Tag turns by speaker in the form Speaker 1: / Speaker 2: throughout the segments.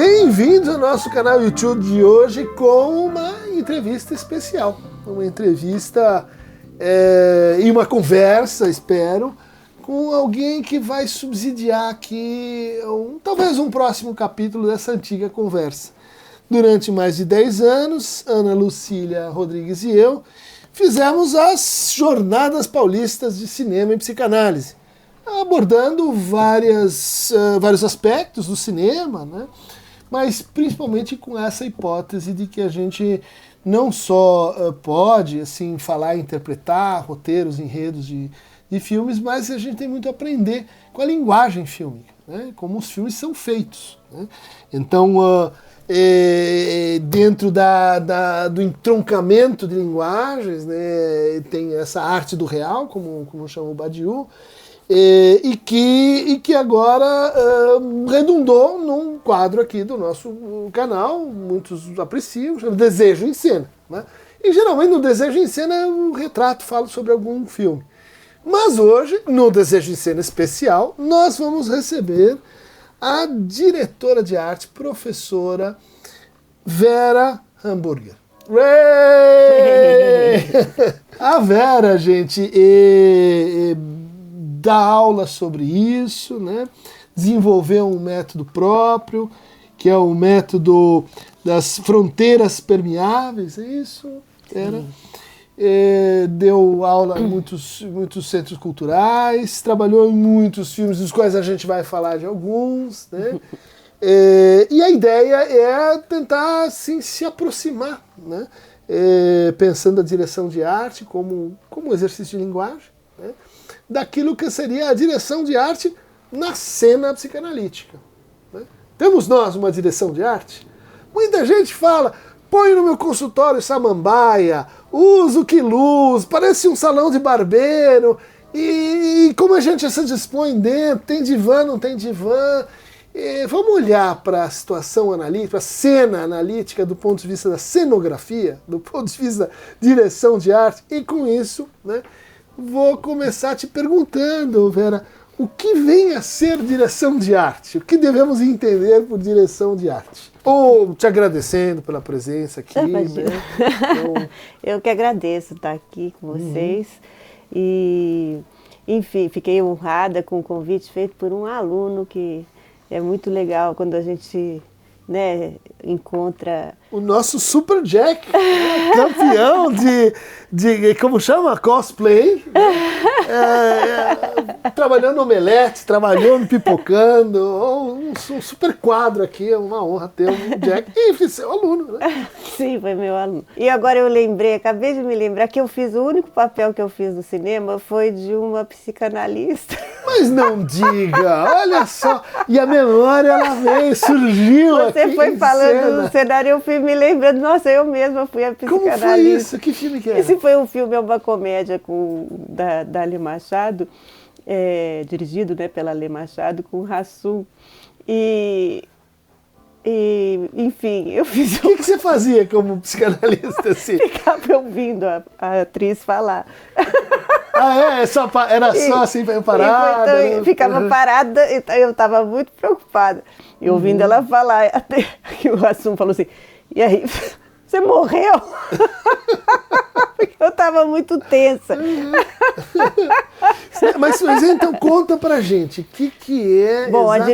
Speaker 1: Bem-vindos ao nosso canal YouTube de hoje com uma entrevista especial. Uma entrevista e uma conversa, espero, com alguém que vai subsidiar aqui talvez um próximo capítulo dessa antiga conversa. Durante mais de 10 anos, Ana Lucília Rodrigues e eu fizemos as Jornadas Paulistas de Cinema e Psicanálise, abordando vários aspectos do cinema, né? Mas principalmente com essa hipótese de que a gente não só pode assim, falar e interpretar roteiros, enredos de filmes, mas a gente tem muito a aprender com a linguagem fílmica, né? Como os filmes são feitos, né? Então, dentro do entroncamento de linguagens, né, tem essa arte do real, como chama o Badiou, e que agora redundou num quadro aqui do nosso canal, muitos apreciam, chama Desejo em Cena, né? E geralmente no Desejo em Cena o retrato fala sobre algum filme. Mas hoje, no Desejo em Cena especial, nós vamos receber a diretora de arte, professora Vera Hamburger. A Vera, gente, dá aula sobre isso, né? Desenvolveu um método próprio, que é o método das fronteiras permeáveis, é isso? Era. Deu aula em muitos centros culturais, trabalhou em muitos filmes, dos quais a gente vai falar de alguns, né? E a ideia é tentar assim, se aproximar, né? Pensando a direção de arte como exercício de linguagem, né? Daquilo que seria a direção de arte na cena psicanalítica, né? Temos nós uma direção de arte? Muita gente fala, põe no meu consultório samambaia, uso que luz, parece um salão de barbeiro, e como a gente se dispõe dentro, tem divã, não tem divã. Vamos olhar para a situação analítica, a cena analítica do ponto de vista da cenografia, do ponto de vista da direção de arte, e com isso, né, vou começar te perguntando, Vera, o que vem a ser direção de arte? O que devemos entender por direção de arte? Ou te agradecendo pela presença aqui. Né? Então...
Speaker 2: Eu que agradeço estar aqui com vocês. E, enfim, fiquei honrada com o convite feito por um aluno que é muito legal quando a gente, né, encontra...
Speaker 1: O nosso Super Jack, né? Campeão de como chama? Cosplay. Né? Trabalhando omelete, trabalhando pipocando. Um super quadro aqui, é uma honra ter um Jack. E seu aluno, né?
Speaker 2: Sim, foi meu aluno. E agora eu lembrei, acabei de me lembrar que o único papel que eu fiz no cinema foi de uma psicanalista.
Speaker 1: Mas não diga, olha só. E a memória, ela veio, surgiu
Speaker 2: Você
Speaker 1: aqui.
Speaker 2: Você foi falando do cenário, eu fui me lembrando, nossa, eu mesma fui a psicanalista.
Speaker 1: Como foi isso? Que filme que era?
Speaker 2: Esse foi um filme, é uma comédia da Ale Machado, dirigido, né, pela Ale Machado, com o Hassum. Enfim, eu fiz...
Speaker 1: O que você fazia como psicanalista? Assim?
Speaker 2: Ficava ouvindo a atriz falar.
Speaker 1: Era só assim, parada?
Speaker 2: Ficava parada, eu estava muito preocupada. E ouvindo ela falar, até que o Hassum falou assim, e aí, você morreu? Porque eu estava muito tensa.
Speaker 1: Mas então conta pra gente, o que é
Speaker 2: Bom,
Speaker 1: exatamente
Speaker 2: a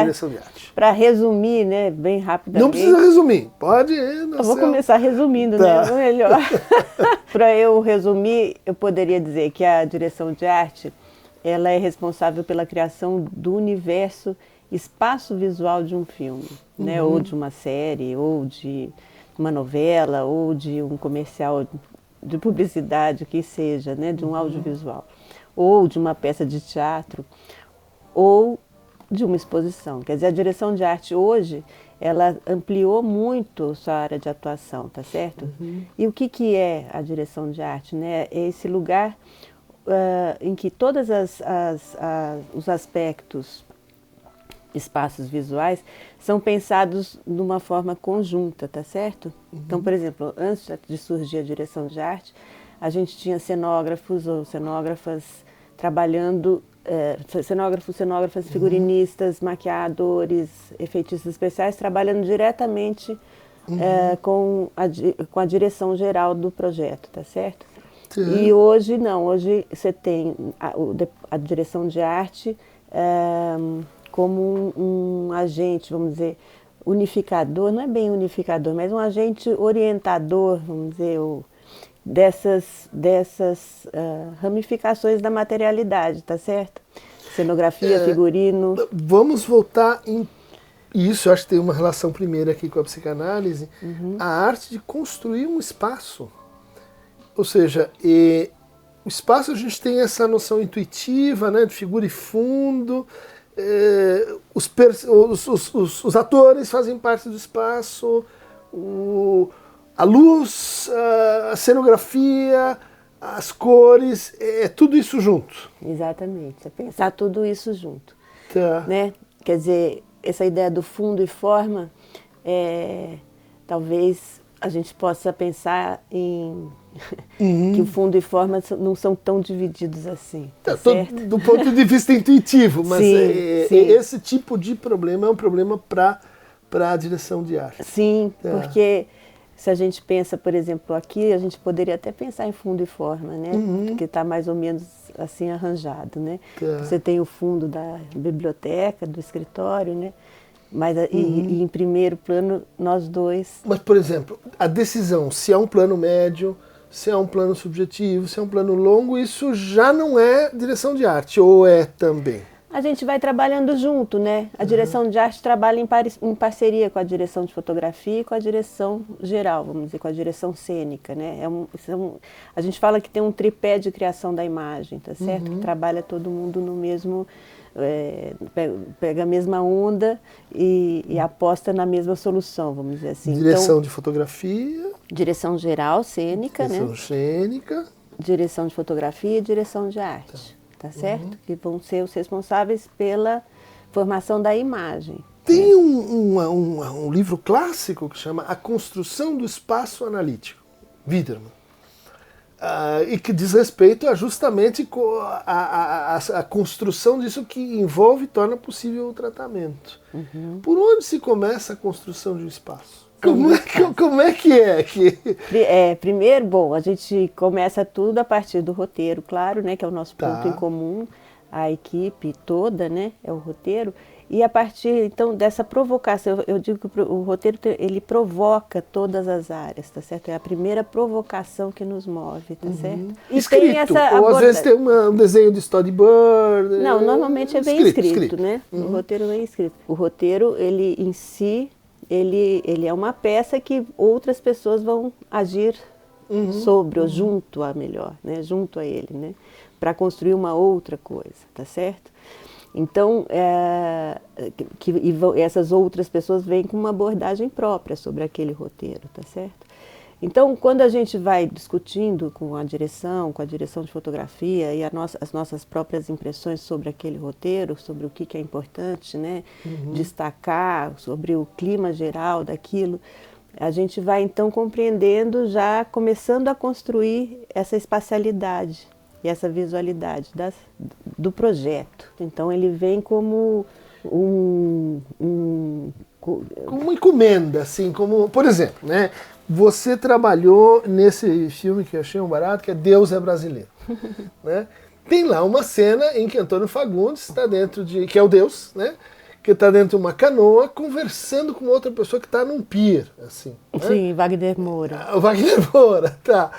Speaker 2: direção de arte? Para resumir, né, bem rapidamente.
Speaker 1: Não precisa resumir, pode ir.
Speaker 2: Eu vou começar resumindo,
Speaker 1: tá.
Speaker 2: Né? Melhor. Para eu resumir, eu poderia dizer que a direção de arte, ela é responsável pela criação do universo, espaço visual de um filme, né? Ou de uma série, ou de uma novela, ou de um comercial de publicidade, o que seja, né? De um audiovisual, ou de uma peça de teatro, ou de uma exposição. Quer dizer, a direção de arte hoje, ela ampliou muito sua área de atuação, tá certo? E o que é a direção de arte, né? É esse lugar em que todos os aspectos, espaços visuais, são pensados de uma forma conjunta, tá certo? Então, por exemplo, antes de surgir a direção de arte, a gente tinha cenógrafos ou cenógrafas trabalhando cenógrafos, cenógrafas, figurinistas, maquiadores, efeitistas especiais, trabalhando diretamente com a direção geral do projeto, tá certo?
Speaker 1: Sim.
Speaker 2: E hoje não, hoje você tem a direção de arte como um agente, vamos dizer, unificador, não é bem unificador, mas um agente orientador, vamos dizer, dessas ramificações da materialidade, tá certo? Cenografia, figurino.
Speaker 1: Vamos voltar em isso, eu acho que tem uma relação primeira aqui com a psicanálise, a arte de construir um espaço. Ou seja, o espaço a gente tem essa noção intuitiva, né, de figura e fundo, os atores fazem parte do espaço, a luz, a cenografia, as cores, tudo isso junto.
Speaker 2: Exatamente, é pensar tudo isso junto.
Speaker 1: Tá.
Speaker 2: Né? Quer dizer, essa ideia do fundo e forma, talvez a gente possa pensar em que o fundo e forma não são tão divididos assim. Tá certo?
Speaker 1: Do ponto de vista intuitivo, mas
Speaker 2: sim.
Speaker 1: esse tipo de problema é um problema para a direção de arte.
Speaker 2: Sim, porque se a gente pensa, por exemplo, aqui, a gente poderia até pensar em fundo e forma, né? Porque está mais ou menos assim arranjado, né? Você tem o fundo da biblioteca, do escritório, né? Mas e em primeiro plano, nós dois.
Speaker 1: Mas, por exemplo, a decisão, se é um plano médio, se é um plano subjetivo, se é um plano longo, isso já não é direção de arte, ou é também?
Speaker 2: A gente vai trabalhando junto, né? A direção de arte trabalha em parceria com a direção de fotografia e com a direção geral, vamos dizer, com a direção cênica, né? A gente fala que tem um tripé de criação da imagem, tá certo? Que trabalha todo mundo no mesmo... pega a mesma onda e aposta na mesma solução, vamos dizer assim.
Speaker 1: Direção de fotografia.
Speaker 2: Direção geral, cênica,
Speaker 1: direção
Speaker 2: né?
Speaker 1: Cênica.
Speaker 2: Direção de fotografia e direção de arte, tá certo? Que vão ser os responsáveis pela formação da imagem.
Speaker 1: Tem um livro clássico que chama A Construção do Espaço Analítico, Widerman. E que diz respeito justamente a construção disso que envolve e torna possível o tratamento. Por onde se começa a construção de um espaço? Como é que é?
Speaker 2: Primeiro, bom, a gente começa tudo a partir do roteiro, claro, né, que é o nosso ponto em comum, a equipe toda, né, é o roteiro. E a partir, então, dessa provocação, eu digo que o roteiro, ele provoca todas as áreas, tá certo? É a primeira provocação que nos move, tá certo? E
Speaker 1: escrito,
Speaker 2: tem
Speaker 1: ou às vezes tem um desenho de storyboard.
Speaker 2: Não, normalmente é bem escrito, né? O roteiro é escrito. O roteiro, ele em si, ele é uma peça que outras pessoas vão agir sobre, ou junto a melhor, né? Junto a ele, né? Para construir uma outra coisa, tá certo? Então, essas outras pessoas vêm com uma abordagem própria sobre aquele roteiro, tá certo? Então, quando a gente vai discutindo com a direção de fotografia e as nossas próprias impressões sobre aquele roteiro, sobre o que é importante, né, destacar, sobre o clima geral daquilo, a gente vai então compreendendo, já começando a construir essa espacialidade e essa visualidade do projeto. Então ele vem como como
Speaker 1: uma encomenda, assim, como, por exemplo, né? Você trabalhou nesse filme que eu achei um barato, que é Deus é Brasileiro. Né? Tem lá uma cena em que Antônio Fagundes está dentro que é o Deus, né? Que está dentro de uma canoa conversando com outra pessoa que está num pier, assim. Né?
Speaker 2: Sim, Wagner Moura.
Speaker 1: O Wagner Moura, tá.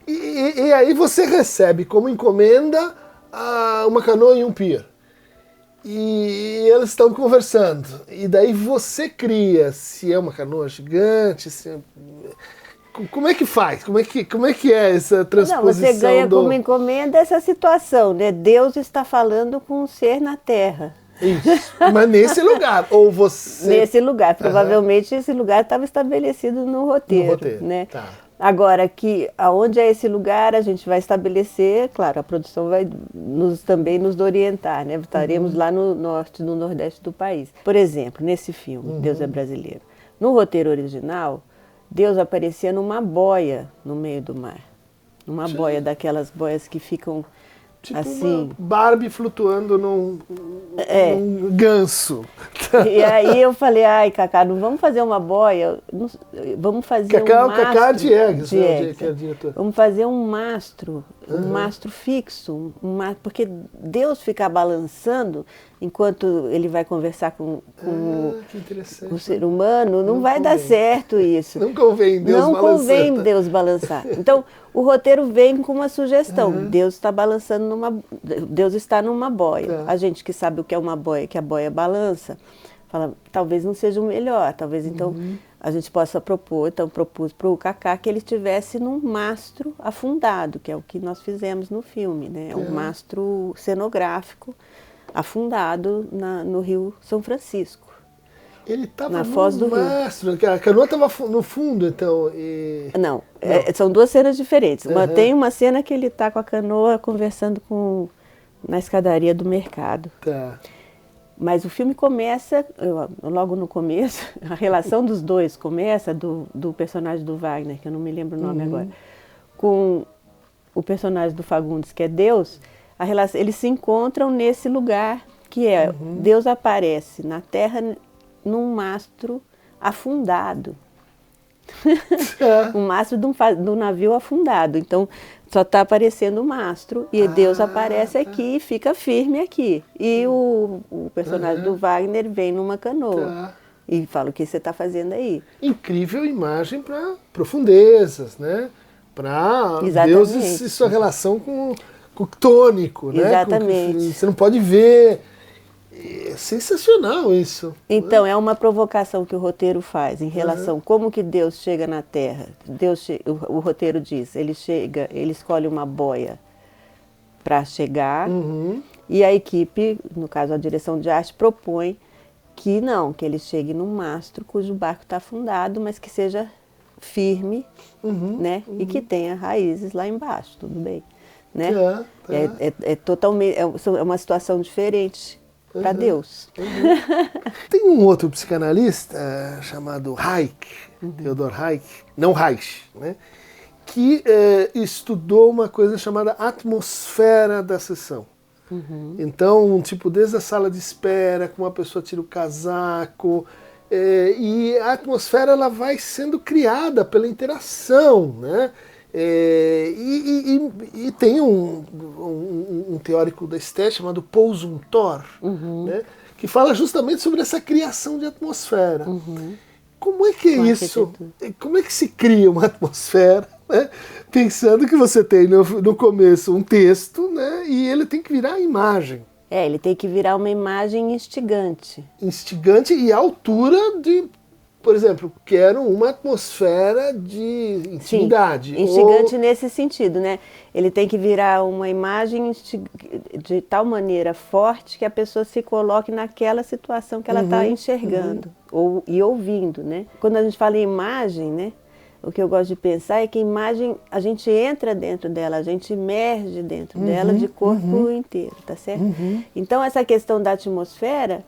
Speaker 1: E aí você recebe como encomenda uma canoa e um pier. E eles estão conversando. E daí você cria, se é uma canoa gigante, como é que faz? Como é que é essa transposição?
Speaker 2: Não, você ganha como encomenda essa situação, né? Deus está falando com um ser na Terra.
Speaker 1: Isso, mas nesse lugar, ou você...
Speaker 2: Nesse lugar, provavelmente esse lugar estava estabelecido no roteiro, né?
Speaker 1: Tá.
Speaker 2: Agora, aonde é esse lugar, a gente vai estabelecer, claro, a produção vai também nos orientar, né? Estaremos lá no norte, no nordeste do país. Por exemplo, nesse filme, Deus é Brasileiro, no roteiro original, Deus aparecia numa boia no meio do mar. Numa boia, daquelas boias que ficam
Speaker 1: Tipo
Speaker 2: assim.
Speaker 1: uma Barbie flutuando num ganso.
Speaker 2: E aí eu falei, ai, Cacá, não vamos fazer uma boia, vamos fazer
Speaker 1: Cacá,
Speaker 2: um mastro.
Speaker 1: Cacá de Eggs,
Speaker 2: de
Speaker 1: né,
Speaker 2: Eggs,
Speaker 1: que é diretor.
Speaker 2: Vamos fazer um mastro fixo, porque Deus fica balançando enquanto ele vai conversar com
Speaker 1: Que interessante.
Speaker 2: o ser humano, não vai dar
Speaker 1: convém.
Speaker 2: certo isso.
Speaker 1: Não convém Deus
Speaker 2: Não
Speaker 1: balançando.
Speaker 2: convém Deus balançar. Então, o roteiro vem com uma sugestão. Deus está balançando Deus está numa boia.
Speaker 1: Tá.
Speaker 2: A gente que sabe o que é uma boia, que a boia balança, fala, talvez não seja o melhor, talvez então a gente possa propor, então propus para o Cacá que ele estivesse num mastro afundado, que é o que nós fizemos no filme, né? Um mastro cenográfico afundado no Rio São Francisco.
Speaker 1: Ele estava
Speaker 2: Na Foz do Rio.
Speaker 1: mastro, a canoa estava no fundo, então.
Speaker 2: Não, são duas cenas diferentes. Tem uma cena que ele está com a canoa conversando na escadaria do mercado.
Speaker 1: Tá.
Speaker 2: Mas o filme começa, logo no começo, a relação dos dois começa, do personagem do Wagner, que eu não me lembro o nome agora, com o personagem do Fagundes, que é Deus. Eles se encontram nesse lugar que é, Deus aparece na terra num mastro afundado. Um mastro de um navio afundado. Então, só está aparecendo o mastro e Deus aparece aqui e fica firme aqui. E o personagem do Wagner vem numa canoa e fala, o que você está fazendo aí?
Speaker 1: Incrível imagem para profundezas, né? Para Deus e sua relação com o tônico, né?
Speaker 2: Exatamente.
Speaker 1: Você não pode ver. É sensacional isso.
Speaker 2: Então, é uma provocação que o roteiro faz em relação a como que Deus chega na Terra. O roteiro diz, ele escolhe uma boia para chegar e a equipe, no caso a direção de arte, propõe que ele chegue num mastro cujo barco está afundado, mas que seja firme, né? E que tenha raízes lá embaixo, tudo bem. Né? Totalmente, é uma situação diferente para Deus.
Speaker 1: Tem um outro psicanalista chamado Reich, Theodor Reich, não Reich, né, que estudou uma coisa chamada atmosfera da sessão. Então, tipo, desde a sala de espera, como a pessoa tira o casaco, e a atmosfera ela vai sendo criada pela interação, né? E tem um teórico da estética chamado Paul Zumthor, né, que fala justamente sobre essa criação de atmosfera. Como é que é isso? Como é que se cria uma atmosfera, né, pensando que você tem no começo um texto, né, e ele tem que virar imagem.
Speaker 2: Ele tem que virar uma imagem instigante.
Speaker 1: Instigante e à altura de... Por exemplo, quero uma atmosfera de intimidade.
Speaker 2: Sim, instigante nesse sentido, né? Ele tem que virar uma imagem de tal maneira forte que a pessoa se coloque naquela situação que ela está enxergando e ouvindo, né? Quando a gente fala em imagem, né? O que eu gosto de pensar é que imagem, a gente entra dentro dela, a gente emerge dentro dela de corpo inteiro, tá certo? Então, essa questão da atmosfera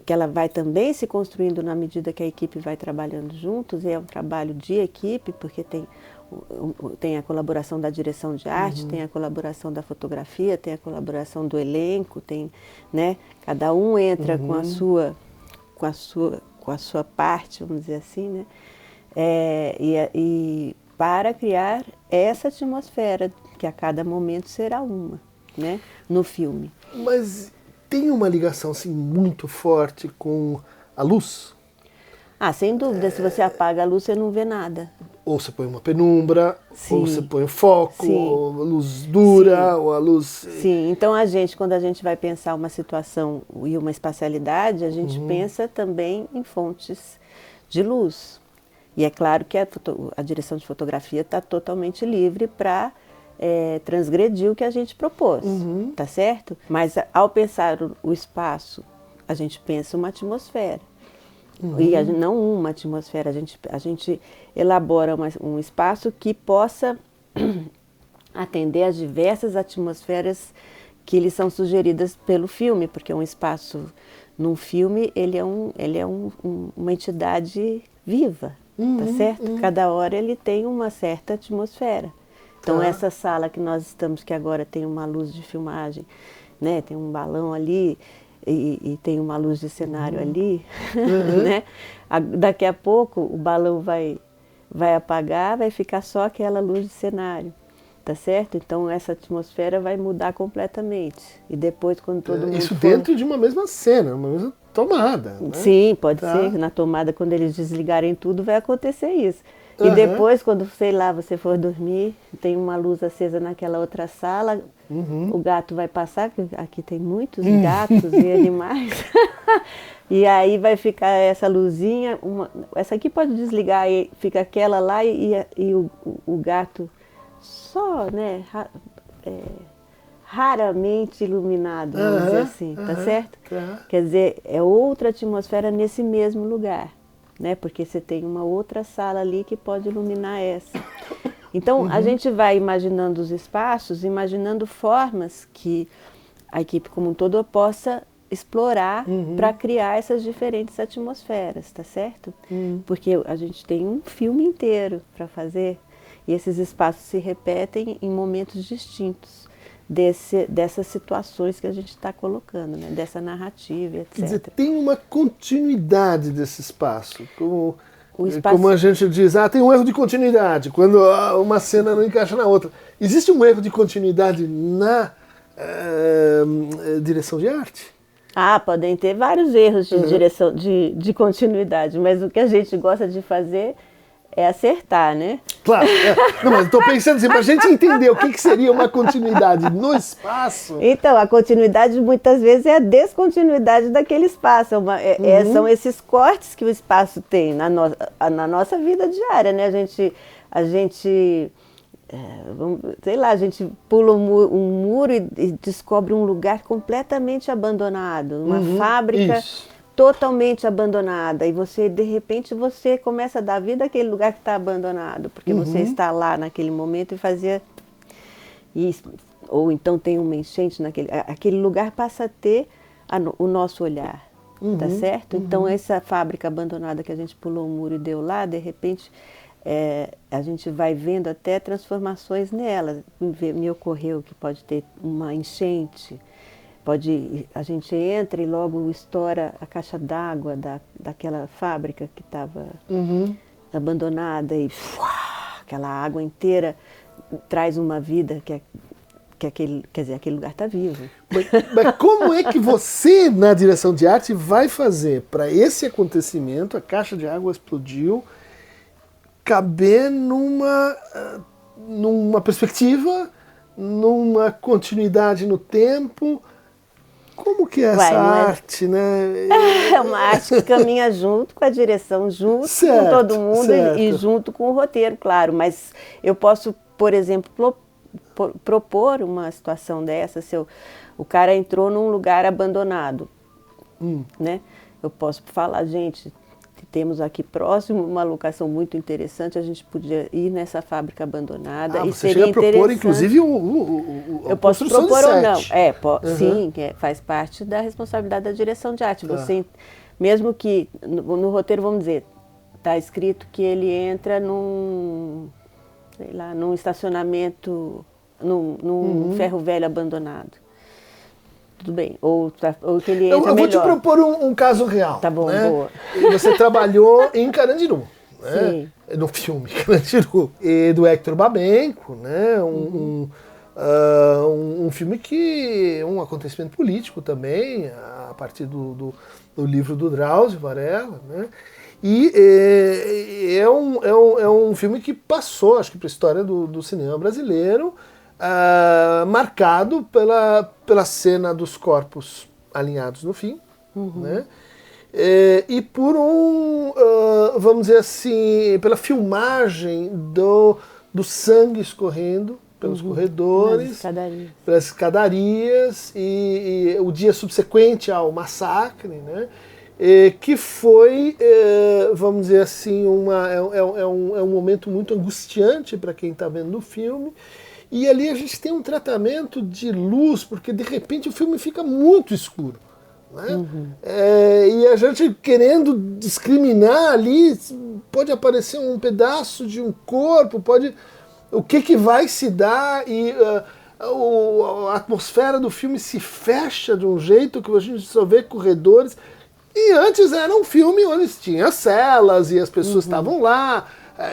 Speaker 2: que ela vai também se construindo na medida que a equipe vai trabalhando juntos, e é um trabalho de equipe, porque tem a colaboração da direção de arte, tem a colaboração da fotografia, tem a colaboração do elenco, né, cada um entra com a sua parte, vamos dizer assim, né, e para criar essa atmosfera, que a cada momento será uma, né, no filme.
Speaker 1: Mas tem uma ligação assim, muito forte com a luz?
Speaker 2: Sem dúvida. Se você apaga a luz, você não vê nada.
Speaker 1: Ou você põe uma penumbra, ou você põe o foco, ou a luz dura, ou a luz...
Speaker 2: Sim, então quando a gente vai pensar uma situação e uma espacialidade, a gente pensa também em fontes de luz. E é claro que a direção de fotografia está totalmente livre para transgredir o que a gente propôs, tá certo? Mas ao pensar o espaço, a gente pensa uma atmosfera. E não uma atmosfera, a gente elabora um espaço que possa atender às diversas atmosferas que lhe são sugeridas pelo filme, porque um espaço num filme, ele é uma entidade viva, tá certo? Cada hora ele tem uma certa atmosfera. Então essa sala que nós estamos, que agora tem uma luz de filmagem, né? Tem um balão ali e tem uma luz de cenário ali, né? Daqui a pouco o balão vai apagar, vai ficar só aquela luz de cenário. Tá certo? Então essa atmosfera vai mudar completamente. E depois, quando todo mundo
Speaker 1: isso dentro de uma mesma cena, uma mesma tomada, né?
Speaker 2: Sim, pode ser. Na tomada, quando eles desligarem tudo, vai acontecer isso. E depois, quando, sei lá, você for dormir, tem uma luz acesa naquela outra sala, o gato vai passar, porque aqui tem muitos gatos e animais, e aí vai ficar essa luzinha, essa aqui pode desligar, e fica aquela lá e o gato só, né, raramente iluminado, vamos dizer assim, tá certo? Quer dizer, é outra atmosfera nesse mesmo lugar, né? Porque você tem uma outra sala ali que pode iluminar essa. Então, a gente vai imaginando os espaços, imaginando formas que a equipe como um todo possa explorar para criar essas diferentes atmosferas, tá certo? Porque a gente tem um filme inteiro para fazer. E esses espaços se repetem em momentos distintos dessas situações que a gente está colocando, né? Dessa narrativa, etc.
Speaker 1: Quer dizer, tem uma continuidade desse espaço. Como a gente diz, tem um erro de continuidade, quando uma cena não encaixa na outra. Existe um erro de continuidade na direção de arte?
Speaker 2: Podem ter vários erros de direção, de continuidade, mas o que a gente gosta de fazer é acertar, né?
Speaker 1: Claro. Não, mas estou pensando assim, para a gente entender o que seria uma continuidade no espaço.
Speaker 2: Então, a continuidade muitas vezes é a descontinuidade daquele espaço. São esses cortes que o espaço tem na nossa vida diária, né? A gente pula um muro e descobre um lugar completamente abandonado, uma fábrica totalmente abandonada, e de repente você começa a dar vida àquele lugar que está abandonado, porque você está lá naquele momento e fazia isso. Ou então tem uma enchente aquele lugar passa a ter o nosso olhar, tá certo? Então essa fábrica abandonada que a gente pulou um muro e deu lá, de repente a gente vai vendo até transformações nela. Me ocorreu que pode ter uma enchente, a gente entra e logo estoura a caixa d'água daquela fábrica que estava abandonada e aquela água inteira traz uma vida quer dizer, aquele lugar está vivo.
Speaker 1: Mas como é que você, na direção de arte, vai fazer para esse acontecimento, a caixa de água explodiu, caber numa perspectiva, numa continuidade no tempo? Como que é essa arte, né?
Speaker 2: É uma arte que caminha junto com a direção, junto com todo mundo e junto com o roteiro, claro. Mas eu posso, por exemplo, propor uma situação dessa. O cara entrou num lugar abandonado, né? Eu posso falar, gente, temos aqui próximo uma locação muito interessante, a gente podia ir nessa fábrica abandonada e
Speaker 1: você
Speaker 2: seria
Speaker 1: chega a propor, inclusive,
Speaker 2: eu posso propor ou não. Sim, faz parte da responsabilidade da direção de arte. Você, mesmo que no roteiro, vamos dizer, está escrito que ele entra num estacionamento, num ferro velho abandonado. Tudo bem, ou que ele entra
Speaker 1: eu vou te propor um caso real.
Speaker 2: Tá bom,
Speaker 1: né?
Speaker 2: boa.
Speaker 1: Você trabalhou em Carandiru, né?
Speaker 2: Sim.
Speaker 1: No filme Carandiru, e do Hector Babenco, né? Um filme que um acontecimento político também, a partir do livro do Drauzio Varela, né? E é um filme que passou, acho que, para a história do cinema brasileiro, marcado pela cena dos corpos alinhados no fim, né? E por vamos dizer assim, pela filmagem do sangue escorrendo pelos corredores, pelas escadarias, e o dia subsequente ao massacre, né? Que foi, vamos dizer assim, um momento muito angustiante para quem está vendo o filme. E ali a gente tem um tratamento de luz, porque de repente o filme fica muito escuro, né? E a gente querendo discriminar ali, pode aparecer um pedaço de um corpo, o que vai se dar e a atmosfera do filme se fecha de um jeito que a gente só vê corredores. E antes era um filme onde tinha celas e as pessoas estavam lá,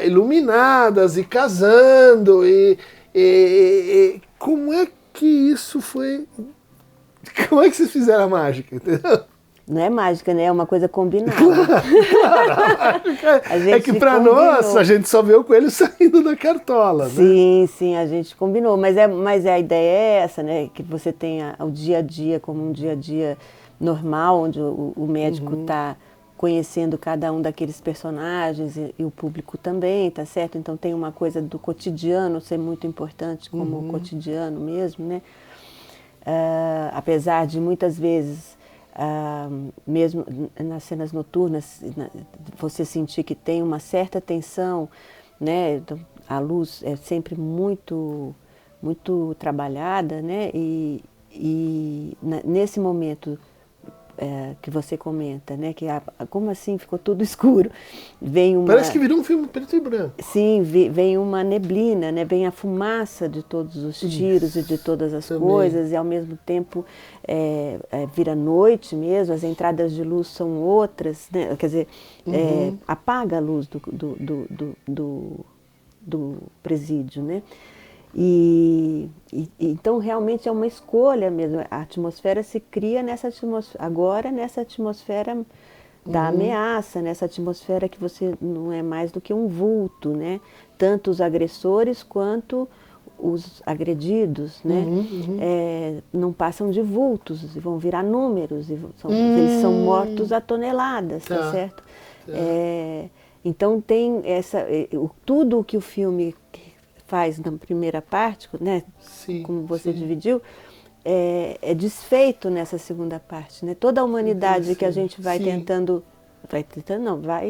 Speaker 1: iluminadas e casando. E como é que isso foi... Como é que vocês fizeram a mágica, entendeu?
Speaker 2: Não é mágica, né? É uma coisa combinada.
Speaker 1: Claro, a mágica é que para nós a gente só vê o coelho saindo da cartola,
Speaker 2: sim,
Speaker 1: né?
Speaker 2: Sim, a gente combinou. Mas a ideia é essa, né? Que você tenha o dia a dia como um dia a dia normal, onde o médico está conhecendo cada um daqueles personagens e o público também, tá certo? Então tem uma coisa do cotidiano ser muito importante como o cotidiano mesmo, né? Apesar de muitas vezes, mesmo nas cenas noturnas, você sentir que tem uma certa tensão, né? Então, a luz é sempre muito, muito trabalhada, né? Nesse momento que você comenta, né? Que como assim ficou tudo escuro?
Speaker 1: Parece que virou um filme preto e branco.
Speaker 2: Sim, vem uma neblina, né? Vem a fumaça de todos os tiros e de todas as coisas, e ao mesmo tempo vira noite mesmo, as entradas de luz são outras, né? Quer dizer, apaga a luz do presídio, né? Então realmente é uma escolha mesmo. A atmosfera se cria nessa atmosfera da ameaça, nessa atmosfera que você não é mais do que um vulto, né? Tanto os agressores quanto os agredidos, né? Não passam de vultos, vão virar números, eles são mortos a toneladas, tá certo? Então tem tudo o que o filme faz na primeira parte, né? Sim, como você dividiu, é desfeito nessa segunda parte, né? Toda a humanidade que a gente vai tentando,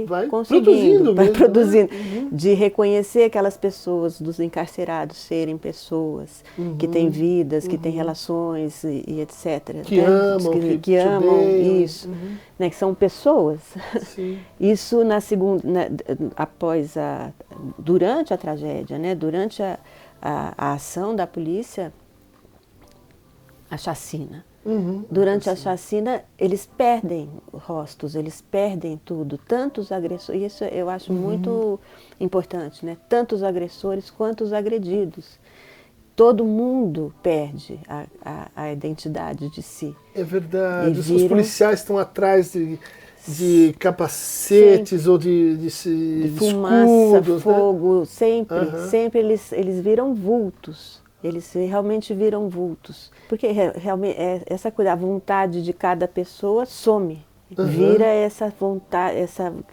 Speaker 2: vai conseguindo, vai produzindo, né? De reconhecer aquelas pessoas, dos encarcerados serem pessoas que têm vidas, que têm relações e etc.
Speaker 1: Que amam,
Speaker 2: que amam isso, né? Que são pessoas. Sim. Isso na segunda, durante a tragédia, né? Durante a ação da polícia, a chacina. Durante a chacina, eles perdem rostos, eles perdem tudo, tanto os agressores, isso eu acho muito importante, né? Tanto os agressores quanto os agredidos. Todo mundo perde a identidade de si.
Speaker 1: É verdade, os policiais estão atrás de capacetes ou de
Speaker 2: fumaça,
Speaker 1: escudos,
Speaker 2: fogo,
Speaker 1: né?
Speaker 2: sempre eles viram vultos. Eles realmente viram vultos. Porque realmente essa coisa, a vontade de cada pessoa some. Vira essa vontade,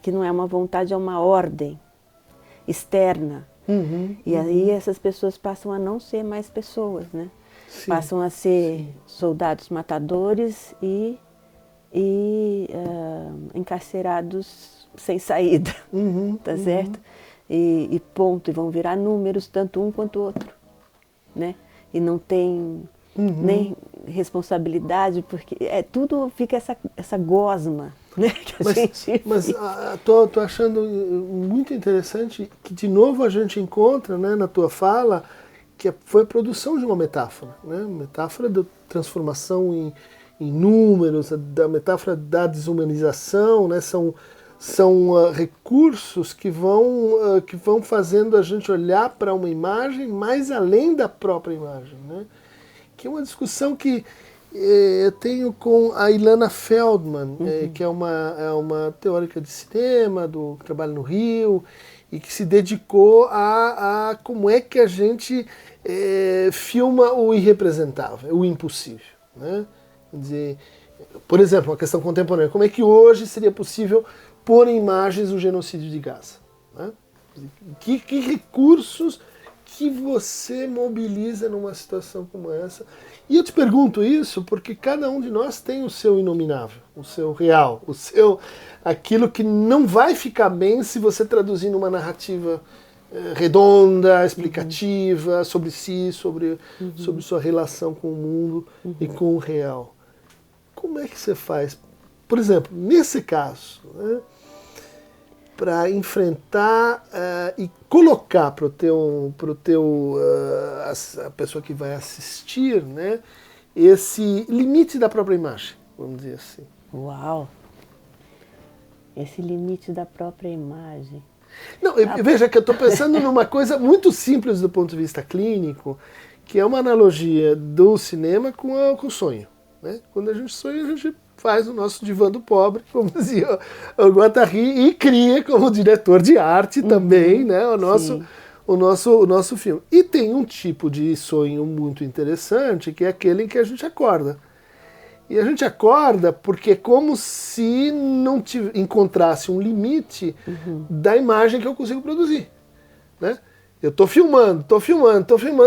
Speaker 2: que não é uma vontade, é uma ordem externa. E aí essas pessoas passam a não ser mais pessoas, né? Sim, passam a ser soldados matadores e encarcerados sem saída, tá certo? E ponto, e vão virar números, tanto um quanto o outro, né? E não tem nem responsabilidade, porque tudo fica essa gosma, né?
Speaker 1: Mas tô achando muito interessante que de novo a gente encontra, né, na tua fala, que foi a produção de uma metáfora, né? Metáfora da transformação em números, da metáfora da desumanização, né? São recursos que vão fazendo a gente olhar para uma imagem mais além da própria imagem, né? Que é uma discussão que eu tenho com a Ilana Feldman, que é uma teórica de cinema, que trabalha no Rio, e que se dedicou a como é que a gente filma o irrepresentável, o impossível, né? Quer dizer, por exemplo, uma questão contemporânea, como é que hoje seria possível pôr em imagens o genocídio de Gaza, né? Que recursos que você mobiliza numa situação como essa? E eu te pergunto isso porque cada um de nós tem o seu inominável, o seu real, aquilo que não vai ficar bem se você traduzir numa narrativa redonda, explicativa, sobre si, sobre sua relação com o mundo e com o real. Como é que você faz? Por exemplo, nesse caso, né? para enfrentar e colocar para a pessoa que vai assistir, né, esse limite da própria imagem, vamos dizer assim.
Speaker 2: Uau! Esse limite da própria imagem.
Speaker 1: Não, veja que eu estou pensando numa coisa muito simples do ponto de vista clínico, que é uma analogia do cinema com o sonho. Né? Quando a gente sonha, a gente faz o nosso divã do pobre, como dizia o Guattari, e cria como diretor de arte também, né, o nosso filme. E tem um tipo de sonho muito interessante, que é aquele em que a gente acorda. E a gente acorda porque é como se não encontrasse um limite da imagem que eu consigo produzir. Né? Eu estou filmando,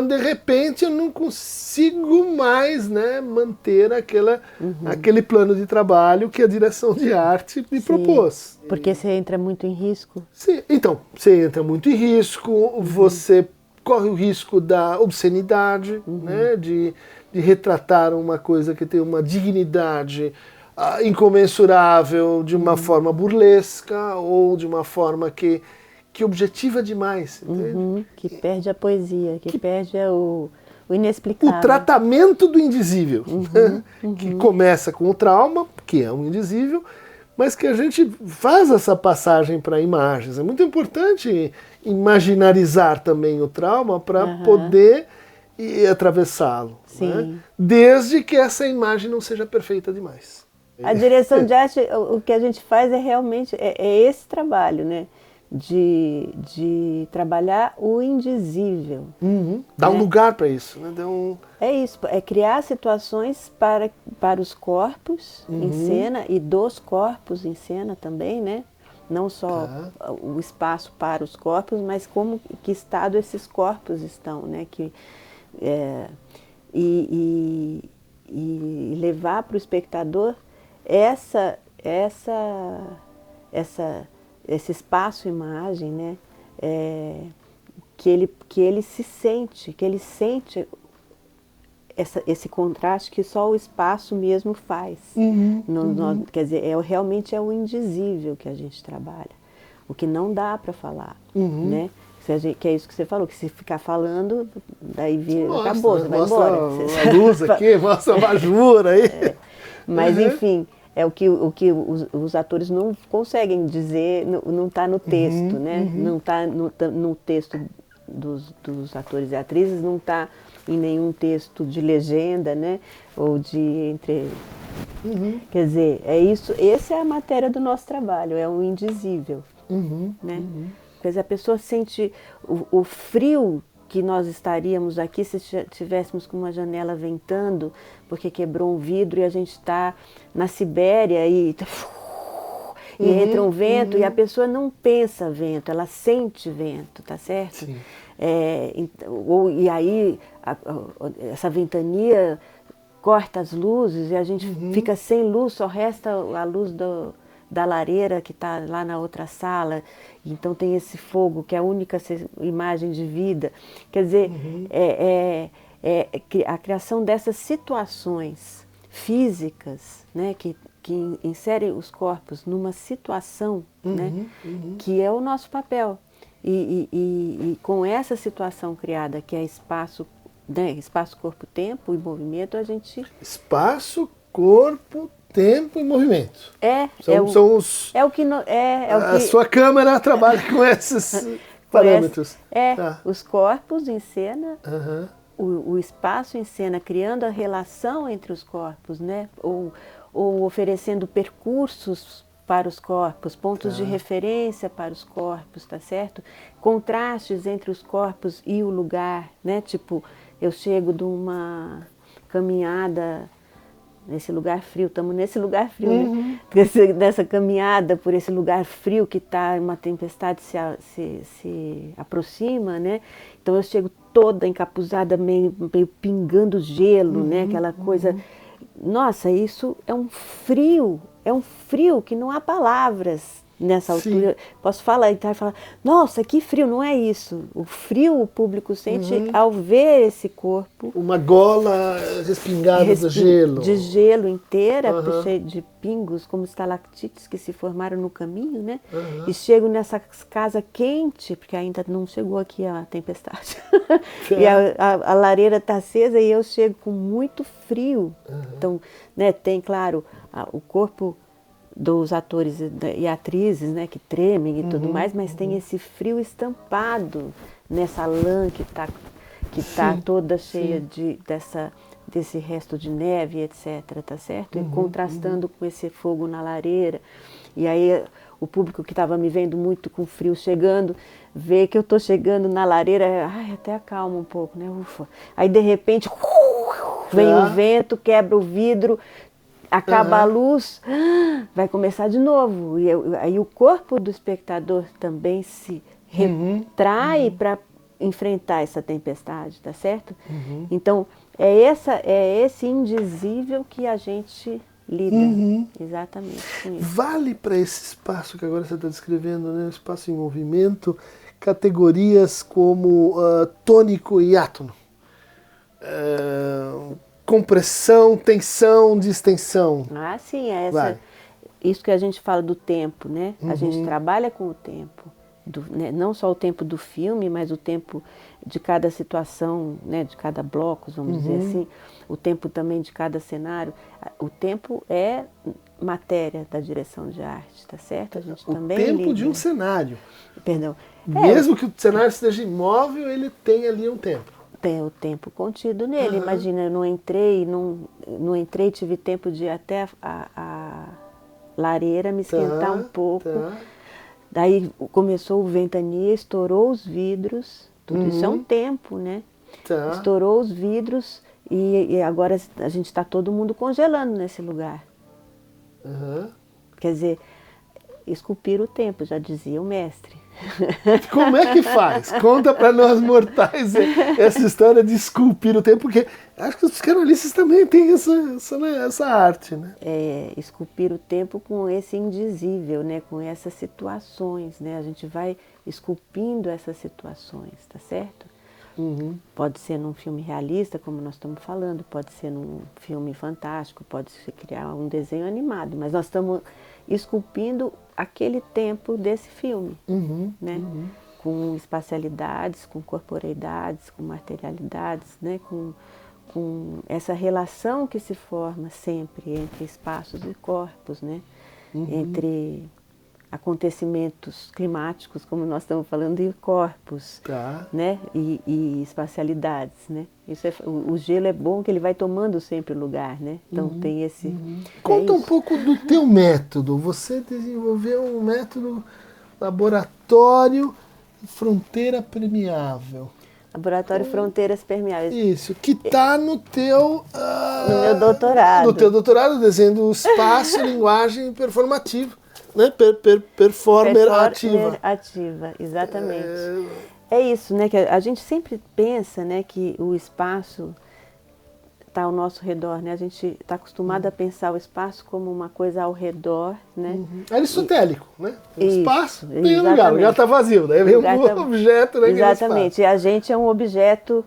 Speaker 1: de repente eu não consigo mais, né, manter aquele plano de trabalho que a direção de arte me propôs.
Speaker 2: Porque você entra muito em risco.
Speaker 1: Sim, então, você entra muito em risco, você corre o risco da obscenidade, né, de retratar uma coisa que tem uma dignidade incomensurável de uma forma burlesca ou de uma forma que objetiva demais.
Speaker 2: Que perde a poesia, que perde o inexplicável.
Speaker 1: O tratamento do indizível, né, que começa com o trauma, que é um indizível, mas que a gente faz essa passagem para imagens. É muito importante imaginarizar também o trauma para poder atravessá-lo, né? Desde que essa imagem não seja perfeita demais.
Speaker 2: A direção de arte, o que a gente faz é realmente esse trabalho, né? De trabalhar o indizível.
Speaker 1: Dá um lugar para isso, né?
Speaker 2: É isso, é criar situações para os corpos em cena e dos corpos em cena também, né? Não só o espaço para os corpos, mas que estado esses corpos estão, né? E levar para o espectador esse espaço-imagem, né? Que ele sente esse contraste que só o espaço mesmo faz. Quer dizer, realmente é o indizível que a gente trabalha, o que não dá para falar, né? Que é isso que você falou, que se ficar falando, daí acabou, você vai embora.
Speaker 1: Mostra a luz aqui, mostra a abajur aí.
Speaker 2: Mas enfim, é o que os atores não conseguem dizer, não está no texto, né? Não está no texto dos atores e atrizes, não está em nenhum texto de legenda, né? Ou de Quer dizer, é isso, essa é a matéria do nosso trabalho, é o indizível, né? Quer dizer, a pessoa sente o frio que nós estaríamos aqui se tivéssemos com uma janela ventando, porque quebrou um vidro e a gente está na Sibéria e entra um vento e a pessoa não pensa vento, ela sente vento, tá certo?
Speaker 1: Sim.
Speaker 2: E aí essa ventania corta as luzes e a gente fica sem luz, só resta a luz da lareira que está lá na outra sala, então tem esse fogo que é a única imagem de vida. Quer dizer, a criação dessas situações físicas, né, que inserem os corpos numa situação, né, que é o nosso papel. E com essa situação criada, que é espaço, né, espaço, corpo, tempo e movimento, a gente...
Speaker 1: Espaço, corpo, tempo e movimento. A sua câmera trabalha com esses parâmetros.
Speaker 2: Os corpos em cena, o espaço em cena, criando a relação entre os corpos, né? Ou oferecendo percursos para os corpos, pontos de referência para os corpos, tá certo? Contrastes entre os corpos e o lugar, né? Tipo, eu chego de uma caminhada nesse lugar frio, estamos nesse lugar frio, né? Nessa caminhada por esse lugar frio que uma tempestade se aproxima, né? Então eu chego toda encapuzada, meio pingando gelo, né? Aquela coisa... Nossa, isso é um frio que não há palavras nessa
Speaker 1: Sim.
Speaker 2: altura, posso falar e falar, nossa, que frio, não é isso. O frio o público sente ao ver esse corpo
Speaker 1: Uma gola respingada do gelo.
Speaker 2: de gelo inteira,
Speaker 1: Aham.
Speaker 2: cheio de pingos, como estalactites que se formaram no caminho, né?
Speaker 1: Aham.
Speaker 2: E chego nessa casa quente, porque ainda não chegou aqui a tempestade. E a lareira está acesa e eu chego com muito frio. Então, né, tem, claro, o corpo dos atores e atrizes, né, que tremem e tudo mais, mas tem esse frio estampado nessa lã que tá
Speaker 1: Sim,
Speaker 2: toda cheia desse resto de neve, etc, tá certo? E contrastando com esse fogo na lareira. E aí o público que estava me vendo muito com frio chegando, vê que eu estou chegando na lareira, ai, até acalma um pouco, né? Ufa. Aí de repente vem o vento, quebra o vidro, acaba a luz, vai começar de novo. E aí o corpo do espectador também se retrai para enfrentar essa tempestade, tá certo? Então, é esse indizível que a gente lida exatamente com isso.
Speaker 1: Vale para esse espaço que agora você está descrevendo, né? Espaço em movimento, categorias como tônico e átono. Compressão, tensão, distensão.
Speaker 2: Ah, sim,
Speaker 1: Vai.
Speaker 2: isso que a gente fala do tempo, né? A gente trabalha com o tempo, né? Não só o tempo do filme, mas o tempo de cada situação, né? De cada bloco, vamos dizer assim, o tempo também de cada cenário. O tempo é matéria da direção de arte, tá certo? A gente também
Speaker 1: tempo
Speaker 2: lida.
Speaker 1: de um cenário.
Speaker 2: Perdão.
Speaker 1: Mesmo que o cenário esteja imóvel, ele tem ali um tempo.
Speaker 2: Tem o tempo contido nele. Imagina, eu não entrei, tive tempo de ir até a lareira, me esquentar um pouco. Daí começou o ventania, estourou os vidros. Tudo isso é um tempo, né? Estourou os vidros e agora a gente está todo mundo congelando nesse lugar. Quer dizer, esculpir o tempo, já dizia o mestre.
Speaker 1: Como é que faz? Conta para nós mortais essa história de esculpir o tempo, porque acho que os psicanalistas também têm essa arte, né?
Speaker 2: Esculpir o tempo com esse indizível, né? Com essas situações, né? A gente vai esculpindo essas situações, tá certo? Pode ser num filme realista, como nós estamos falando, pode ser num filme fantástico, pode ser criar um desenho animado, mas nós estamos esculpindo aquele tempo desse filme, né? Com espacialidades, com corporeidades, com materialidades, né? Com essa relação que se forma sempre entre espaços e corpos, né? Entre acontecimentos climáticos, como nós estamos falando, e corpos, né? E espacialidades, né? O gelo é bom que ele vai tomando sempre lugar, né? Então tem esse...
Speaker 1: Conta um pouco do teu método. Você desenvolveu um método laboratório fronteira permeável.
Speaker 2: Laboratório Fronteiras Permeáveis.
Speaker 1: Isso, que está no teu...
Speaker 2: no meu doutorado.
Speaker 1: No teu doutorado, desenho do espaço, linguagem performativa. Né? Performer ativa.
Speaker 2: Ativa, exatamente. É isso, né? Que a gente sempre pensa, né, que o espaço está ao nosso redor, né? A gente está acostumado a pensar o espaço como uma coisa ao redor, né?
Speaker 1: Aristotélico, né? O
Speaker 2: Isso,
Speaker 1: espaço tem
Speaker 2: exatamente.
Speaker 1: lugar, o lugar está vazio, daí vem um objeto naquele espaço.
Speaker 2: Exatamente, e a gente é um objeto,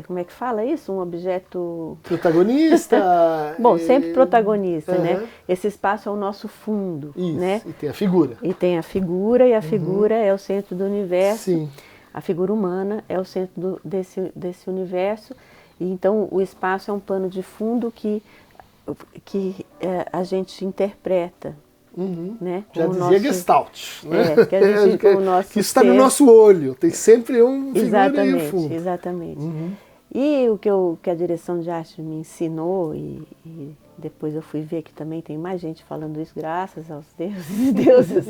Speaker 2: como é que fala isso? Um objeto...
Speaker 1: Protagonista.
Speaker 2: Bom, sempre protagonista, né? Esse espaço é o nosso fundo,
Speaker 1: isso,
Speaker 2: né?
Speaker 1: E tem a figura.
Speaker 2: E tem a figura, e a figura é o centro do universo.
Speaker 1: Sim.
Speaker 2: A figura humana é o centro desse universo. E então o espaço é um pano de fundo que a gente interpreta. Né?
Speaker 1: Já dizia Gestalt, né?
Speaker 2: Que a gente, o nosso
Speaker 1: que está no nosso olho, tem sempre um figura e um fundo.
Speaker 2: Exatamente. E o que a direção de arte me ensinou, e depois eu fui ver que também tem mais gente falando isso, graças aos deuses e deusas,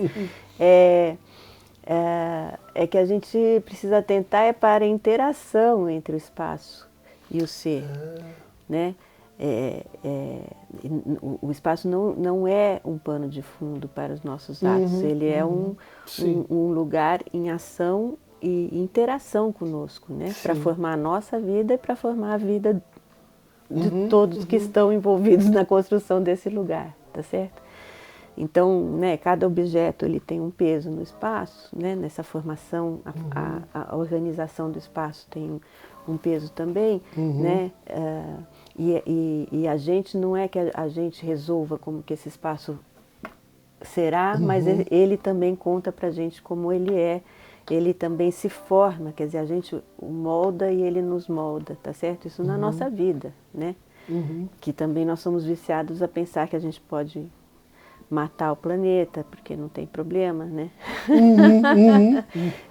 Speaker 2: é que a gente precisa atentar para a interação entre o espaço e o ser, né? O espaço não é um pano de fundo para os nossos atos, ele é um lugar em ação e interação conosco, né? Para formar a nossa vida e para formar a vida de todos que estão envolvidos na construção desse lugar, tá certo? Então, né, cada objeto ele tem um peso no espaço, né, nessa formação, a organização do espaço tem um peso também, né, e a gente não é que a gente resolva como que esse espaço será, mas ele também conta para a gente como ele é, ele também se forma, quer dizer, a gente o molda e ele nos molda, tá certo? Isso na nossa vida, né? Que também nós somos viciados a pensar que a gente pode matar o planeta, porque não tem problema, né?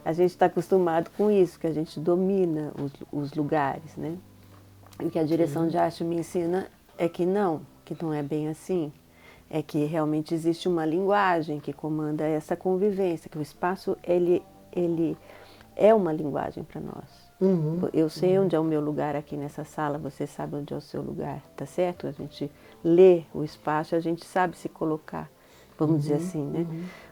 Speaker 2: A gente está acostumado com isso, que a gente domina os lugares, né? E o que a direção de arte me ensina é que não é bem assim. É que realmente existe uma linguagem que comanda essa convivência, que o espaço ele é uma linguagem para nós. Eu sei onde é o meu lugar aqui nessa sala, você sabe onde é o seu lugar, tá certo? A gente lê o espaço, a gente sabe se colocar, vamos dizer assim, né?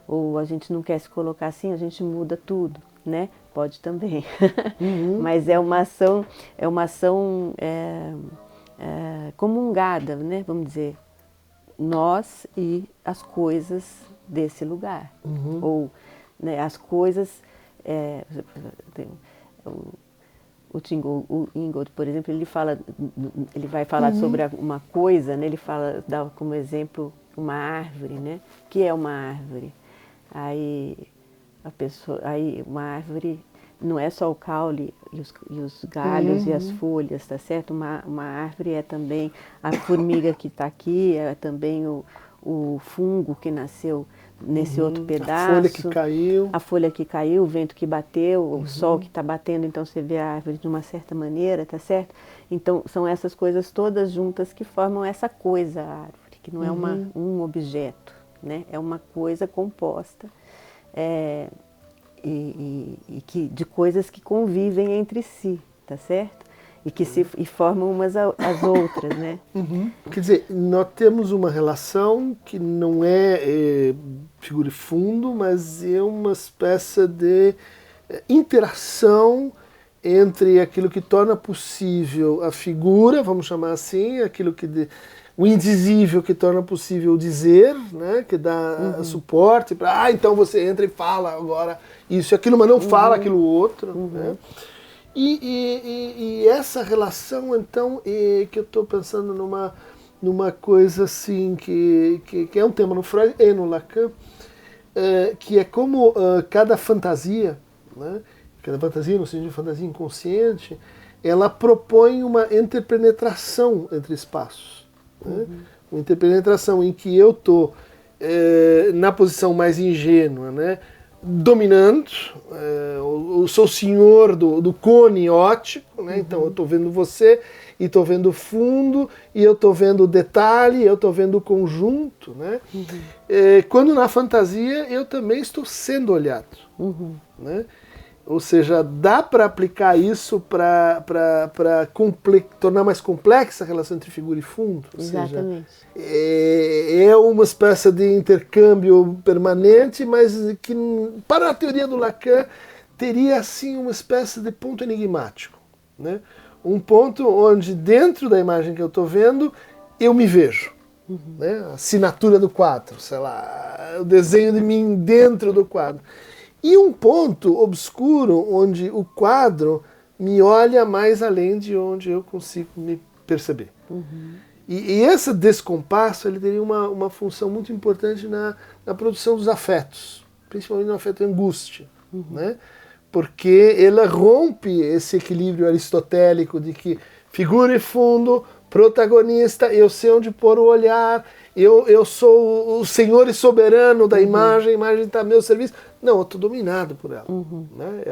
Speaker 2: Ou a gente não quer se colocar assim, a gente muda tudo, né? Pode também. Mas é uma ação comungada, né? Vamos dizer, nós e as coisas desse lugar. Ou, né, as coisas... o Ingold, por exemplo, ele vai falar sobre uma coisa, né? Ele dá como exemplo uma árvore, né? Que é uma árvore. Aí uma árvore não é só o caule e os galhos e as folhas, tá certo? Uma árvore é também a formiga que está aqui, é também o fungo que nasceu nesse outro pedaço. A folha que caiu, o vento que bateu, o sol que está batendo, então você vê a árvore de uma certa maneira, tá certo? Então são essas coisas todas juntas que formam essa coisa, a árvore, que não é um objeto, né? É uma coisa composta. De coisas que convivem entre si, tá certo? E formam umas as outras, né?
Speaker 1: Quer dizer, nós temos uma relação que não é figura e fundo, mas é uma espécie de interação entre aquilo que torna possível a figura, vamos chamar assim, o indizível que torna possível o dizer, né, que dá suporte para, então você entra e fala agora isso e aquilo, mas não fala aquilo outro. Né? E essa relação, então, que eu estou pensando numa coisa assim, que é um tema no Freud e no Lacan, que é como cada fantasia, né, cada fantasia, no sentido de fantasia inconsciente, ela propõe uma interpenetração entre espaços. Né? Uma interpenetração em que eu estou na posição mais ingênua, né? Dominando, eu sou o senhor do cone óptico, né? Então eu estou vendo você, e estou vendo o fundo, e eu estou vendo o detalhe, eu estou vendo o conjunto. Né? Quando na fantasia eu também estou sendo olhado. Né? Ou seja, dá para aplicar isso para tornar mais complexa a relação entre figura e fundo.
Speaker 2: Exatamente.
Speaker 1: Ou seja, é uma espécie de intercâmbio permanente, mas que, para a teoria do Lacan, teria assim uma espécie de ponto enigmático. Né? Um ponto onde, dentro da imagem que eu estou vendo, eu me vejo. Né? A assinatura do quadro, sei lá, o desenho de mim dentro do quadro. E um ponto obscuro onde o quadro me olha mais além de onde eu consigo me perceber. E esse descompasso ele teria uma função muito importante na produção dos afetos, principalmente no afeto angústia. Né? Porque ela rompe esse equilíbrio aristotélico de que figura e fundo, protagonista, eu sei onde pôr o olhar, eu sou o senhor e soberano da imagem, a imagem está a meu serviço. Não, eu estou dominado por ela. Né?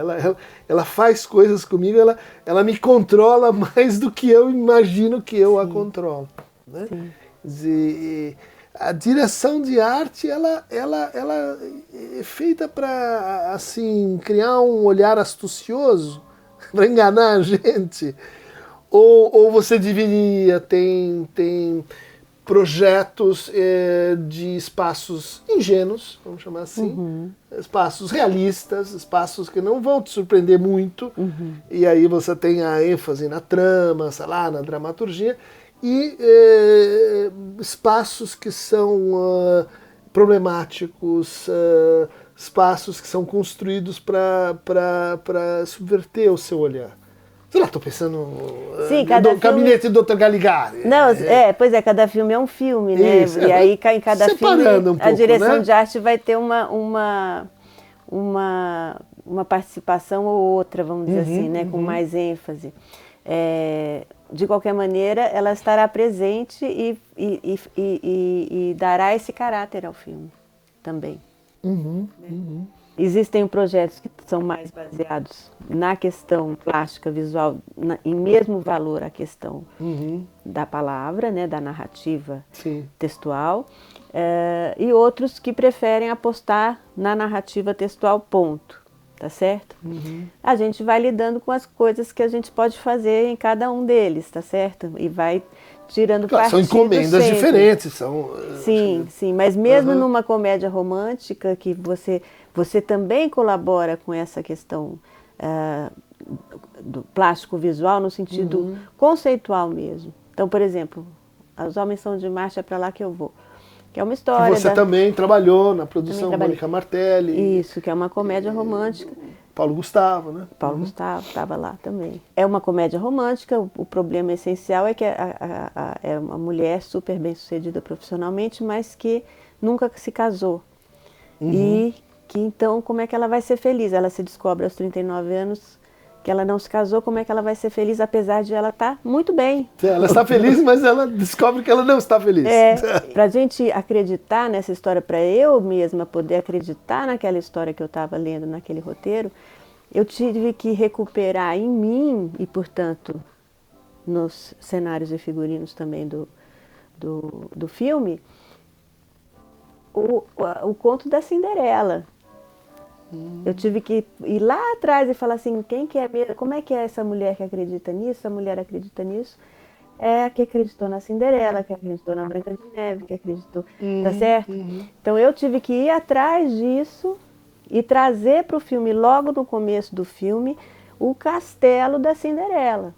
Speaker 1: Ela faz coisas comigo, ela me controla mais do que eu imagino que eu a controlo. Né? A direção de arte ela é feita para assim, criar um olhar astucioso, para enganar a gente. Ou você dividiria, tem projetos de espaços ingênuos, vamos chamar assim, espaços realistas, espaços que não vão te surpreender muito, e aí você tem a ênfase na trama, sei lá, na dramaturgia, e espaços que são problemáticos, espaços que são construídos para subverter o seu olhar. Sei lá, estou pensando
Speaker 2: Sim,
Speaker 1: no Gabinete do Dr. Caligari.
Speaker 2: Não, pois é, cada filme é um filme, né?
Speaker 1: Isso,
Speaker 2: e aí em cada filme
Speaker 1: pouco,
Speaker 2: a direção
Speaker 1: né?
Speaker 2: de arte vai ter uma participação ou outra, vamos dizer assim, né? Com mais ênfase. De qualquer maneira, ela estará presente e dará esse caráter ao filme também. Existem projetos que são mais baseados na questão plástica, visual, em mesmo valor à questão da palavra, né, da narrativa textual, e outros que preferem apostar na narrativa textual, ponto. Tá certo? A gente vai lidando com as coisas que a gente pode fazer em cada um deles, tá certo? E vai tirando partido
Speaker 1: são encomendas
Speaker 2: sempre.
Speaker 1: diferentes. São,
Speaker 2: sim, mas mesmo numa comédia romântica que você também colabora com essa questão do plástico visual no sentido conceitual mesmo. Então, por exemplo, Os Homens São de Marcha, é pra lá que eu vou. Que é uma história.
Speaker 1: Que você também trabalhou na produção Mônica Martelli.
Speaker 2: Isso, que é uma comédia romântica.
Speaker 1: Paulo Gustavo, né?
Speaker 2: Paulo Gustavo estava lá também. É uma comédia romântica, o problema essencial é que é uma mulher super bem sucedida profissionalmente, mas que nunca se casou. E que então, como é que ela vai ser feliz? Ela se descobre aos 39 anos que ela não se casou, como é que ela vai ser feliz, apesar de ela estar muito bem.
Speaker 1: Ela está feliz, mas ela descobre que ela não está feliz.
Speaker 2: Para a gente acreditar nessa história, para eu mesma poder acreditar naquela história que eu estava lendo, naquele roteiro, eu tive que recuperar em mim, e portanto nos cenários e figurinos também do filme, o conto da Cinderela. Eu tive que ir lá atrás e falar assim, como é que é essa mulher que acredita nisso? Essa mulher acredita nisso? É a que acreditou na Cinderela, que acreditou na Branca de Neve, que acreditou, tá certo? Então eu tive que ir atrás disso e trazer para o filme, logo no começo do filme, o castelo da Cinderela.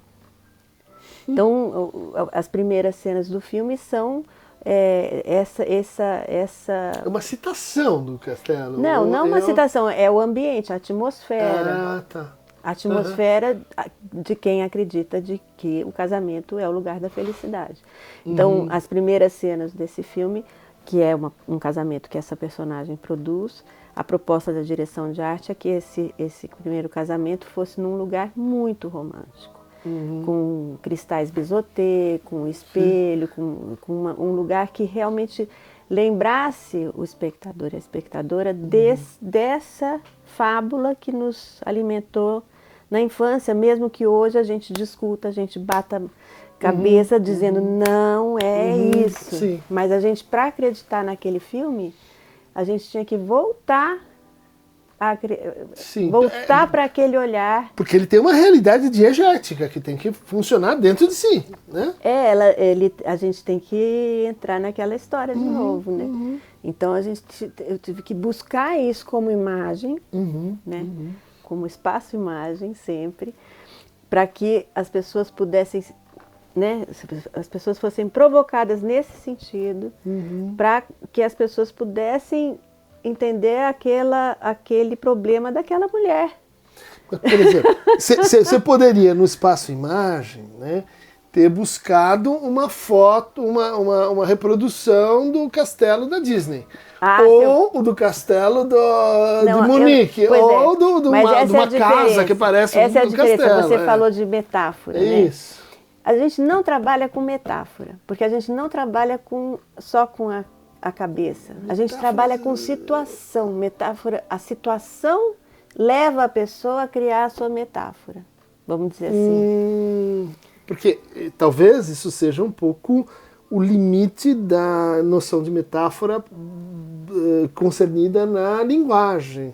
Speaker 2: Então, as primeiras cenas do filme são essa...
Speaker 1: É uma citação do castelo.
Speaker 2: Não uma citação, é o ambiente, a atmosfera.
Speaker 1: Ah, tá.
Speaker 2: A atmosfera de quem acredita de que o casamento é o lugar da felicidade. Então, as primeiras cenas desse filme, que é um casamento que essa personagem produz, a proposta da direção de arte é que esse primeiro casamento fosse num lugar muito romântico. Com cristais bisotê, com espelho, com um lugar que realmente lembrasse o espectador e a espectadora dessa fábula que nos alimentou na infância, mesmo que hoje a gente discuta, a gente bata cabeça dizendo não é isso.
Speaker 1: Sim.
Speaker 2: Mas a gente, para acreditar naquele filme, a gente tinha que voltar para aquele olhar.
Speaker 1: Porque ele tem uma realidade diegética que tem que funcionar dentro de si, né?
Speaker 2: A gente tem que entrar naquela história de novo, né? Então eu tive que buscar isso como imagem, né? Como espaço-imagem sempre, para que as pessoas pudessem, né? As pessoas fossem provocadas nesse sentido, para que as pessoas pudessem entender aquele problema daquela mulher.
Speaker 1: Por exemplo, você poderia, no espaço-imagem, né, ter buscado uma foto, uma reprodução do castelo da Disney. Ou do castelo de Munique, ou de uma casa que parece um castelo.
Speaker 2: Essa é a diferença, você falou de metáfora, né?
Speaker 1: Isso.
Speaker 2: A gente não trabalha com metáfora, porque a gente não trabalha só com a cabeça. A gente trabalha com situação, metáfora. A situação leva a pessoa a criar a sua metáfora, vamos dizer assim.
Speaker 1: Porque talvez isso seja um pouco o limite da noção de metáfora concernida na linguagem,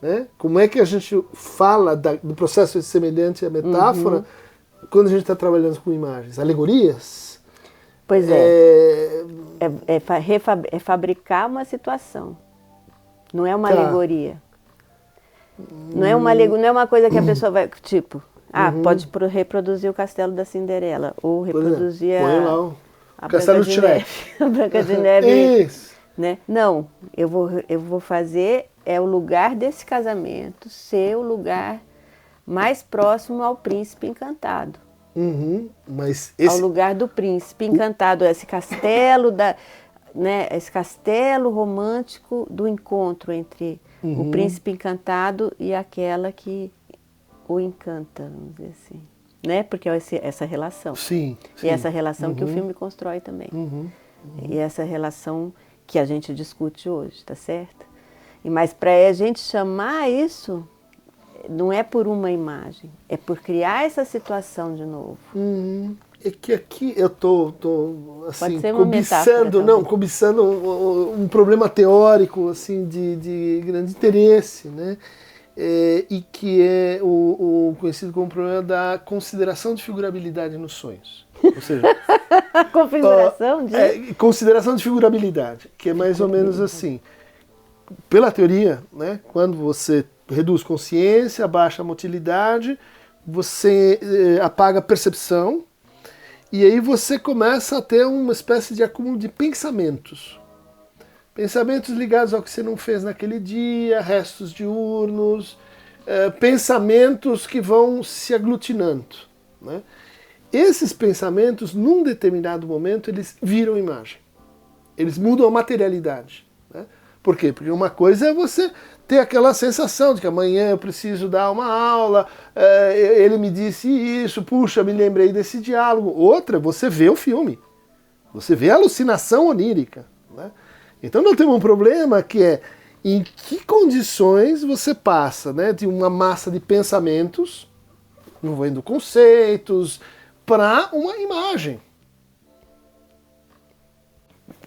Speaker 1: né? Como é que a gente fala do processo semelhante à metáfora quando a gente está trabalhando com imagens? Alegorias?
Speaker 2: Pois é. É fabricar uma situação. Não é uma alegoria. Não é uma coisa que a pessoa vai, tipo, pode reproduzir o castelo da Cinderela, ou reproduzir
Speaker 1: põe lá
Speaker 2: a
Speaker 1: Castelo de Shrek.
Speaker 2: A Branca de Neve.
Speaker 1: Isso.
Speaker 2: né? Não, eu vou fazer o lugar desse casamento ser o lugar mais próximo ao príncipe encantado.
Speaker 1: Mas
Speaker 2: ao lugar do príncipe encantado, esse castelo esse castelo romântico do encontro entre o príncipe encantado e aquela que o encanta, vamos dizer assim, né? Porque é essa relação.
Speaker 1: Sim.
Speaker 2: E essa relação que o filme constrói também. E essa relação que a gente discute hoje, tá certo? Mas para a gente chamar isso, não é por uma imagem, é por criar essa situação de novo.
Speaker 1: É que aqui eu tô assim, cobiçando um problema teórico assim de grande interesse, né? E que é o conhecido como problema da consideração de figurabilidade nos sonhos. Ou seja, consideração de figurabilidade, que é mais ou menos assim. Pela teoria, né, quando você reduz consciência, abaixa a motilidade, você apaga a percepção, e aí você começa a ter uma espécie de acúmulo de pensamentos. Pensamentos ligados ao que você não fez naquele dia, restos diurnos, pensamentos que vão se aglutinando, né? Esses pensamentos, num determinado momento, eles viram imagem. Eles mudam a materialidade, né? Por quê? Porque uma coisa é você ter aquela sensação de que amanhã eu preciso dar uma aula, ele me disse isso, puxa, me lembrei desse diálogo. Outra, você vê o filme. Você vê a alucinação onírica, né? Então nós temos um problema que é em que condições você passa, né, de uma massa de pensamentos, envolvendo conceitos, para uma imagem.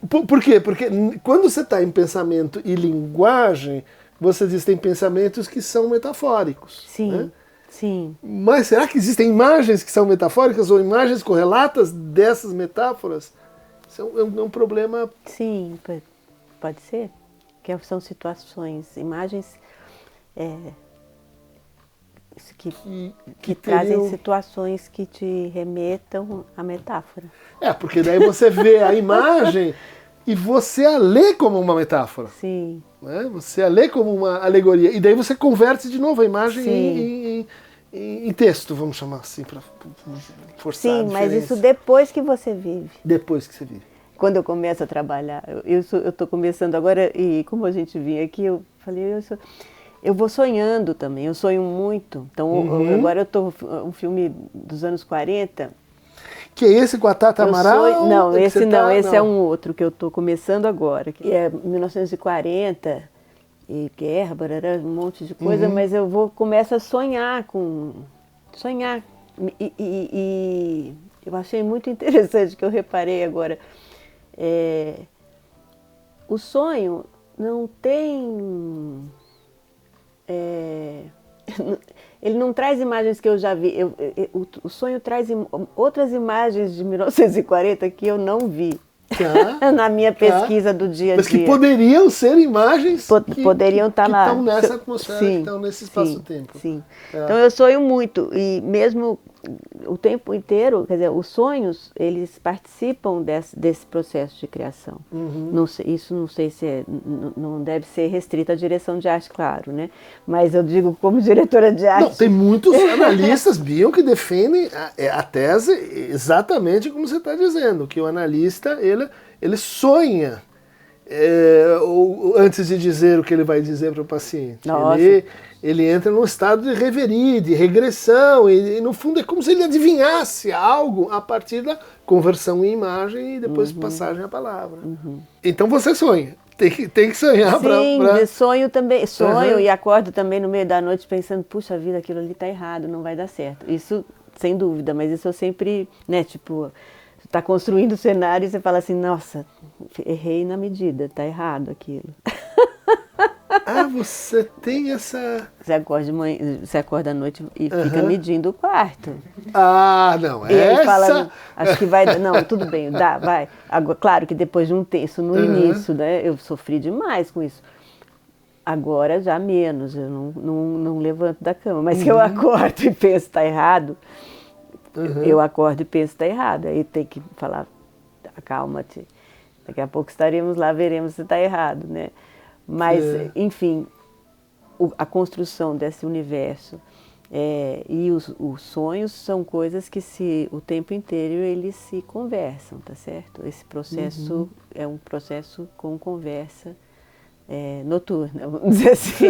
Speaker 1: Por quê? Porque quando você está em pensamento e linguagem, você diz que tem pensamentos que são metafóricos.
Speaker 2: Sim,
Speaker 1: né?
Speaker 2: sim.
Speaker 1: Mas será que existem imagens que são metafóricas ou imagens correlatas dessas metáforas? Isso é um problema...
Speaker 2: Sim, pode ser. Que são situações, imagens que trazem situações que te remetam à metáfora.
Speaker 1: Porque daí você vê a imagem e você a lê como uma metáfora.
Speaker 2: Sim.
Speaker 1: Né? Você a lê como uma alegoria. E daí você converte de novo a imagem em texto, vamos chamar assim, para forçar a diferença.
Speaker 2: Mas isso depois que você vive.
Speaker 1: Depois que você vive.
Speaker 2: Quando eu começo a trabalhar, eu estou começando agora, e como a gente vinha aqui, eu falei, eu vou sonhando também, eu sonho muito. Então, agora eu estou, um filme dos anos 40.
Speaker 1: Que é esse com a Tata Amaral?
Speaker 2: Não, esse não, esse é um outro que eu estou começando agora. Que é 1940, e guerra, barará, um monte de coisa, mas eu começo a sonhar com... E eu achei muito interessante, que eu reparei agora. O sonho não tem... ele não traz imagens que eu já vi. O sonho traz outras imagens de 1940 que eu não vi. Na minha pesquisa do dia a dia.
Speaker 1: Mas que poderiam ser imagens
Speaker 2: poderiam estar lá.
Speaker 1: Que estão nessa atmosfera, que estão nesse espaço-tempo.
Speaker 2: Sim. Então eu sonho muito, e mesmo o tempo inteiro, quer dizer, os sonhos, eles participam desse processo de criação. Isso não sei se não deve ser restrito à direção de arte, claro, né? Mas eu digo como diretora de arte...
Speaker 1: Não, tem muitos analistas, Bion, que defendem a tese exatamente como você está dizendo, que o analista, ele sonha antes de dizer o que ele vai dizer para o paciente. Ele entra num estado de reverie, de regressão, e no fundo é como se ele adivinhasse algo a partir da conversão em imagem e depois passagem à palavra. Então você sonha. Tem que sonhar.
Speaker 2: Sim, sonho também. Sonho e acordo também no meio da noite pensando, puxa vida, aquilo ali está errado, não vai dar certo. Isso, sem dúvida, mas isso eu sempre, né, tipo... Está construindo o cenário e você fala assim, nossa, errei na medida, está errado aquilo.
Speaker 1: Você tem essa...
Speaker 2: Você acorda à noite e fica medindo o quarto.
Speaker 1: Não,
Speaker 2: e aí fala, acho que vai... Não, tudo bem, vai. Agora, claro que depois de um texto, no início, né, eu sofri demais com isso. Agora já menos, eu não levanto da cama. Mas se eu acordo e penso, está errado... Eu acordo e penso que está errado, aí tem que falar, acalma-te, Daqui a pouco estaremos lá, veremos se está errado, né? Mas, enfim, a construção desse universo e os sonhos são coisas que o tempo inteiro eles se conversam, tá certo? Esse processo é um processo com conversa noturna, vamos dizer assim.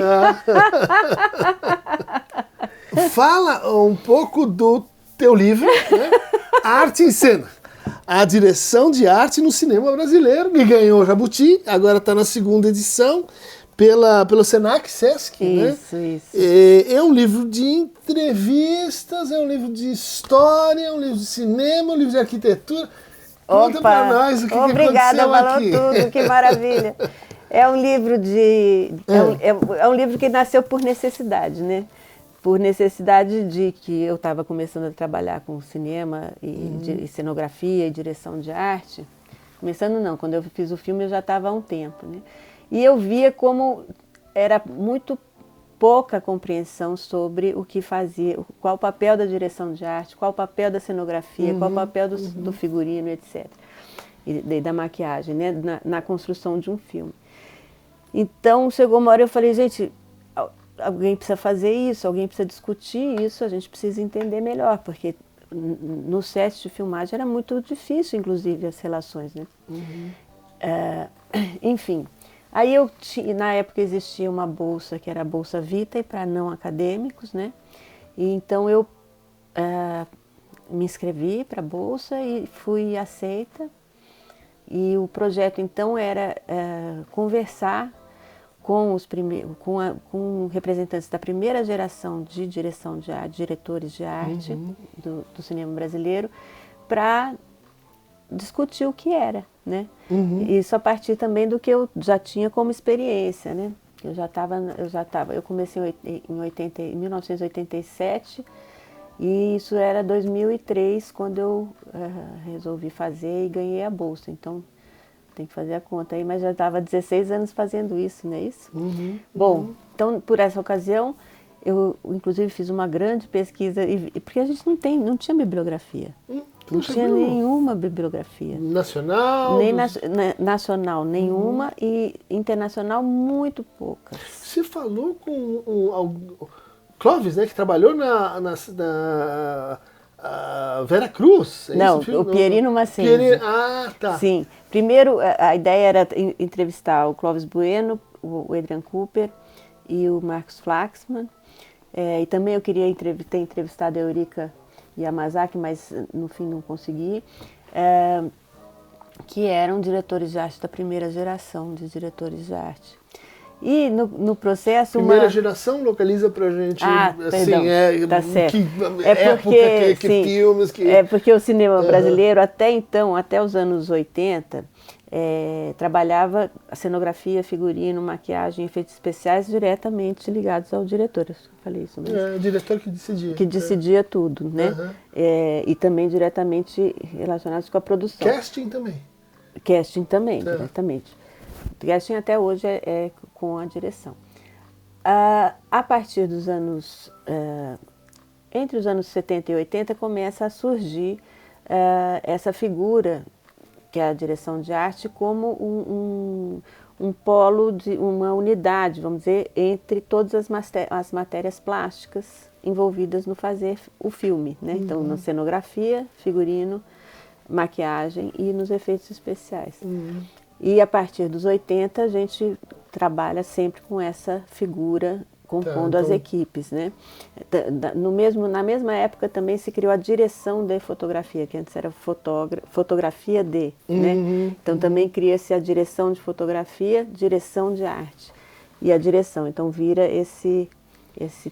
Speaker 1: Fala um pouco do teu livro, né? Arte em Cena. A direção de arte no cinema brasileiro, que ganhou o Jabuti, agora está na segunda edição, pelo Senac Sesc.
Speaker 2: Isso,
Speaker 1: né?
Speaker 2: isso.
Speaker 1: É um livro de entrevistas, é um livro de história, é um livro de cinema, é um livro de arquitetura. Conta para nós o que
Speaker 2: obrigada,
Speaker 1: aconteceu
Speaker 2: falou
Speaker 1: aqui.
Speaker 2: tudo, que maravilha. É um livro é um livro que nasceu por necessidade, né? Por necessidade de que eu estava começando a trabalhar com cinema e cenografia e direção de arte. Começando não, quando eu fiz o filme eu já estava há um tempo, né? E eu via como era muito pouca compreensão sobre o que fazia, qual o papel da direção de arte, qual o papel da cenografia, qual o papel do figurino, etc. E da maquiagem, né? Na construção de um filme. Então chegou uma hora e eu falei, gente, alguém precisa fazer isso, alguém precisa discutir isso, a gente precisa entender melhor, porque no set de filmagem era muito difícil, inclusive, as relações, né? Enfim, aí na época existia uma bolsa, que era a Bolsa Vitae, para não acadêmicos, né? E então eu me inscrevi para a bolsa e fui aceita, e o projeto então era conversar com representantes da primeira geração de direção de arte, diretores de arte do cinema brasileiro, para discutir o que era, né? Isso a partir também do que eu já tinha como experiência, né? Eu comecei em 1987 e isso era 2003 quando eu resolvi fazer e ganhei a bolsa. Então tem que fazer a conta aí, mas já estava 16 anos fazendo isso, não é isso? Bom, então por essa ocasião eu inclusive fiz uma grande pesquisa, porque a gente não tinha bibliografia. Não tinha nenhuma bibliografia.
Speaker 1: Nacional?
Speaker 2: Nem nacional nenhuma e internacional muito pouca.
Speaker 1: Você falou com o Clóvis, né, que trabalhou na Vera Cruz?
Speaker 2: Não, o Pierino Massenzi.
Speaker 1: Tá.
Speaker 2: Sim. Primeiro, a ideia era entrevistar o Clóvis Bueno, o Adrian Cooper e o Marcos Flaxman. E também eu queria ter entrevistado a Eurica Yamazaki, mas no fim não consegui. Que eram diretores de arte da primeira geração de diretores de arte. E no processo...
Speaker 1: Primeira geração, localiza pra gente,
Speaker 2: perdão, tá certo.
Speaker 1: Que filmes...
Speaker 2: É porque o cinema brasileiro, até então, até os anos 80, trabalhava a cenografia, figurino, maquiagem, efeitos especiais diretamente ligados ao diretor. Eu falei isso mesmo.
Speaker 1: O diretor que decidia.
Speaker 2: Que decidia tudo, né? E também diretamente relacionados com a produção.
Speaker 1: Casting também.
Speaker 2: Casting também, diretamente. Casting até hoje é com a direção. A partir dos anos... entre os anos 70 e 80 começa a surgir essa figura, que é a direção de arte, como um polo, uma unidade, vamos dizer, entre todas as matérias plásticas envolvidas no fazer o filme, né? Então, na cenografia, figurino, maquiagem e nos efeitos especiais. E a partir dos 80 a gente trabalha sempre com essa figura, compondo as equipes, né? Na mesma época também se criou a direção de fotografia, que antes era fotografia de, né? Então também cria-se a direção de fotografia, direção de arte e a direção. Então vira esse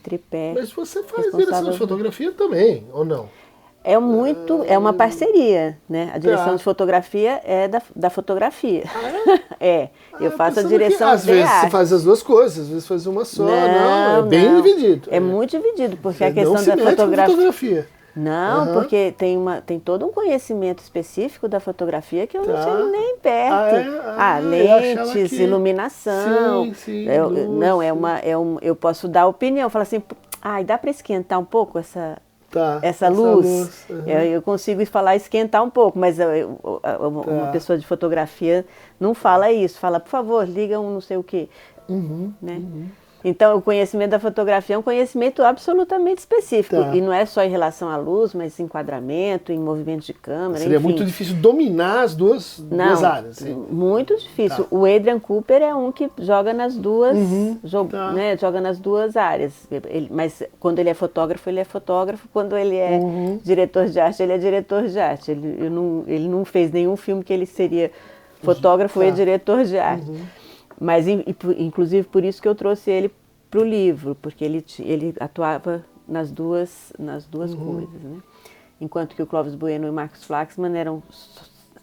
Speaker 2: tripé.
Speaker 1: Mas você faz direção de fotografia também, ou não?
Speaker 2: É uma parceria, né? A direção de fotografia é da fotografia. Eu faço a direção
Speaker 1: às vezes você faz as duas coisas, às vezes faz uma só. Não, é bem dividido.
Speaker 2: É muito dividido, porque a
Speaker 1: questão
Speaker 2: da
Speaker 1: fotografia.
Speaker 2: Não, porque tem todo um conhecimento específico da fotografia que eu não chego nem perto. Lentes, iluminação.
Speaker 1: Sim,
Speaker 2: eu posso dar opinião, falar assim, dá para esquentar um pouco essa
Speaker 1: Tá,
Speaker 2: essa luz,
Speaker 1: uhum.
Speaker 2: eu consigo falar esquentar um pouco, mas uma pessoa de fotografia não fala isso, fala, por favor, liga um não sei o quê. Né? Então, o conhecimento da fotografia é um conhecimento absolutamente específico.
Speaker 1: Tá.
Speaker 2: E não é só em relação à luz, mas enquadramento, em movimento de câmera,
Speaker 1: Seria
Speaker 2: enfim.
Speaker 1: muito difícil dominar as duas áreas. Sim.
Speaker 2: Muito difícil.
Speaker 1: Tá.
Speaker 2: O Adrian Cooper é um que joga nas duas,
Speaker 1: Tá.
Speaker 2: né, joga nas duas áreas. Mas quando ele é fotógrafo, ele é fotógrafo. Quando ele é diretor de arte, ele é diretor de arte. Ele não fez nenhum filme que ele seria fotógrafo e diretor de arte. Mas, inclusive, por isso que eu trouxe ele para o livro, porque ele atuava nas duas coisas, né? Enquanto que o Clóvis Bueno e o Marcos Flaxman eram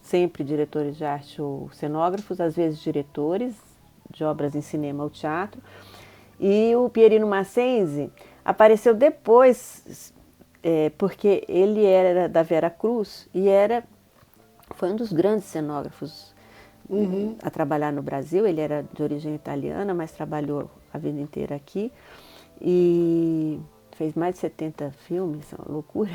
Speaker 2: sempre diretores de arte ou cenógrafos, às vezes diretores de obras em cinema ou teatro. E o Pierino Massenzi apareceu depois, porque ele era da Vera Cruz e foi um dos grandes cenógrafos a trabalhar no Brasil. Ele era de origem italiana, mas trabalhou a vida inteira aqui e fez mais de 70 filmes, é uma loucura.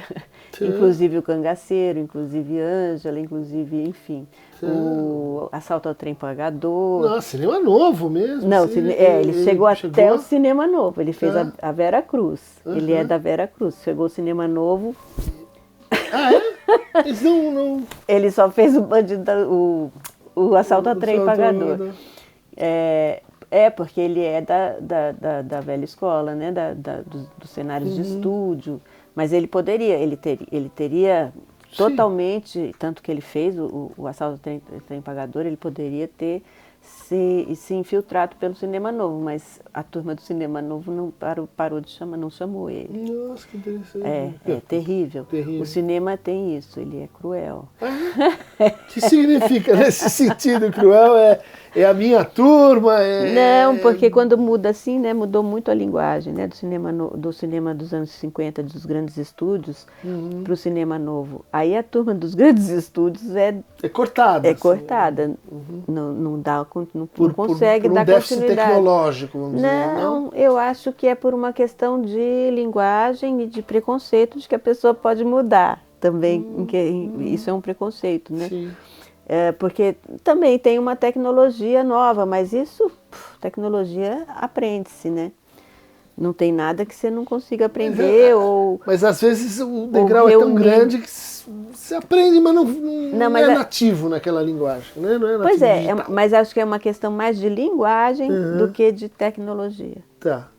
Speaker 2: Inclusive o Cangaceiro, inclusive Ângela, inclusive, enfim, o Assalto ao Trem Pagador.
Speaker 1: Nossa, cinema novo mesmo.
Speaker 2: Não, ele chegou até o Cinema Novo, ele fez a Vera Cruz, ele é da Vera Cruz, chegou o Cinema Novo.
Speaker 1: Ah, é? Eles não...
Speaker 2: Ele só fez o bandido, o Assalto ao Trem Pagador. Porque ele é da velha escola, né? Dos cenários de estúdio. Mas ele teria totalmente, tanto que ele fez o Assalto ao Trem Pagador, ele poderia ter se infiltrado pelo Cinema Novo, mas a turma do Cinema Novo não parou de chamar, não chamou ele.
Speaker 1: Nossa, que interessante.
Speaker 2: É terrível. O cinema tem isso, ele é cruel.
Speaker 1: O que significa nesse sentido cruel? É a minha turma?
Speaker 2: Não, porque quando muda assim, né, mudou muito a linguagem, né, do cinema dos anos 50, dos grandes estúdios, para o cinema novo. Aí a turma dos grandes estúdios é cortada. É cortada. Não dá, não consegue dar continuidade. Por um déficit tecnológico, vamos dizer. Não, eu acho que é por uma questão de linguagem e de preconceito, de que a pessoa pode mudar também. Isso é um preconceito, né? Sim. Porque também tem uma tecnologia nova, mas tecnologia aprende-se, né? Não tem nada que você não consiga aprender
Speaker 1: Mas às vezes o degrau é tão grande que você aprende, mas não é nativo naquela linguagem, né? Não é nativo digital.
Speaker 2: Mas acho que é uma questão mais de linguagem do que de tecnologia.
Speaker 1: Tá.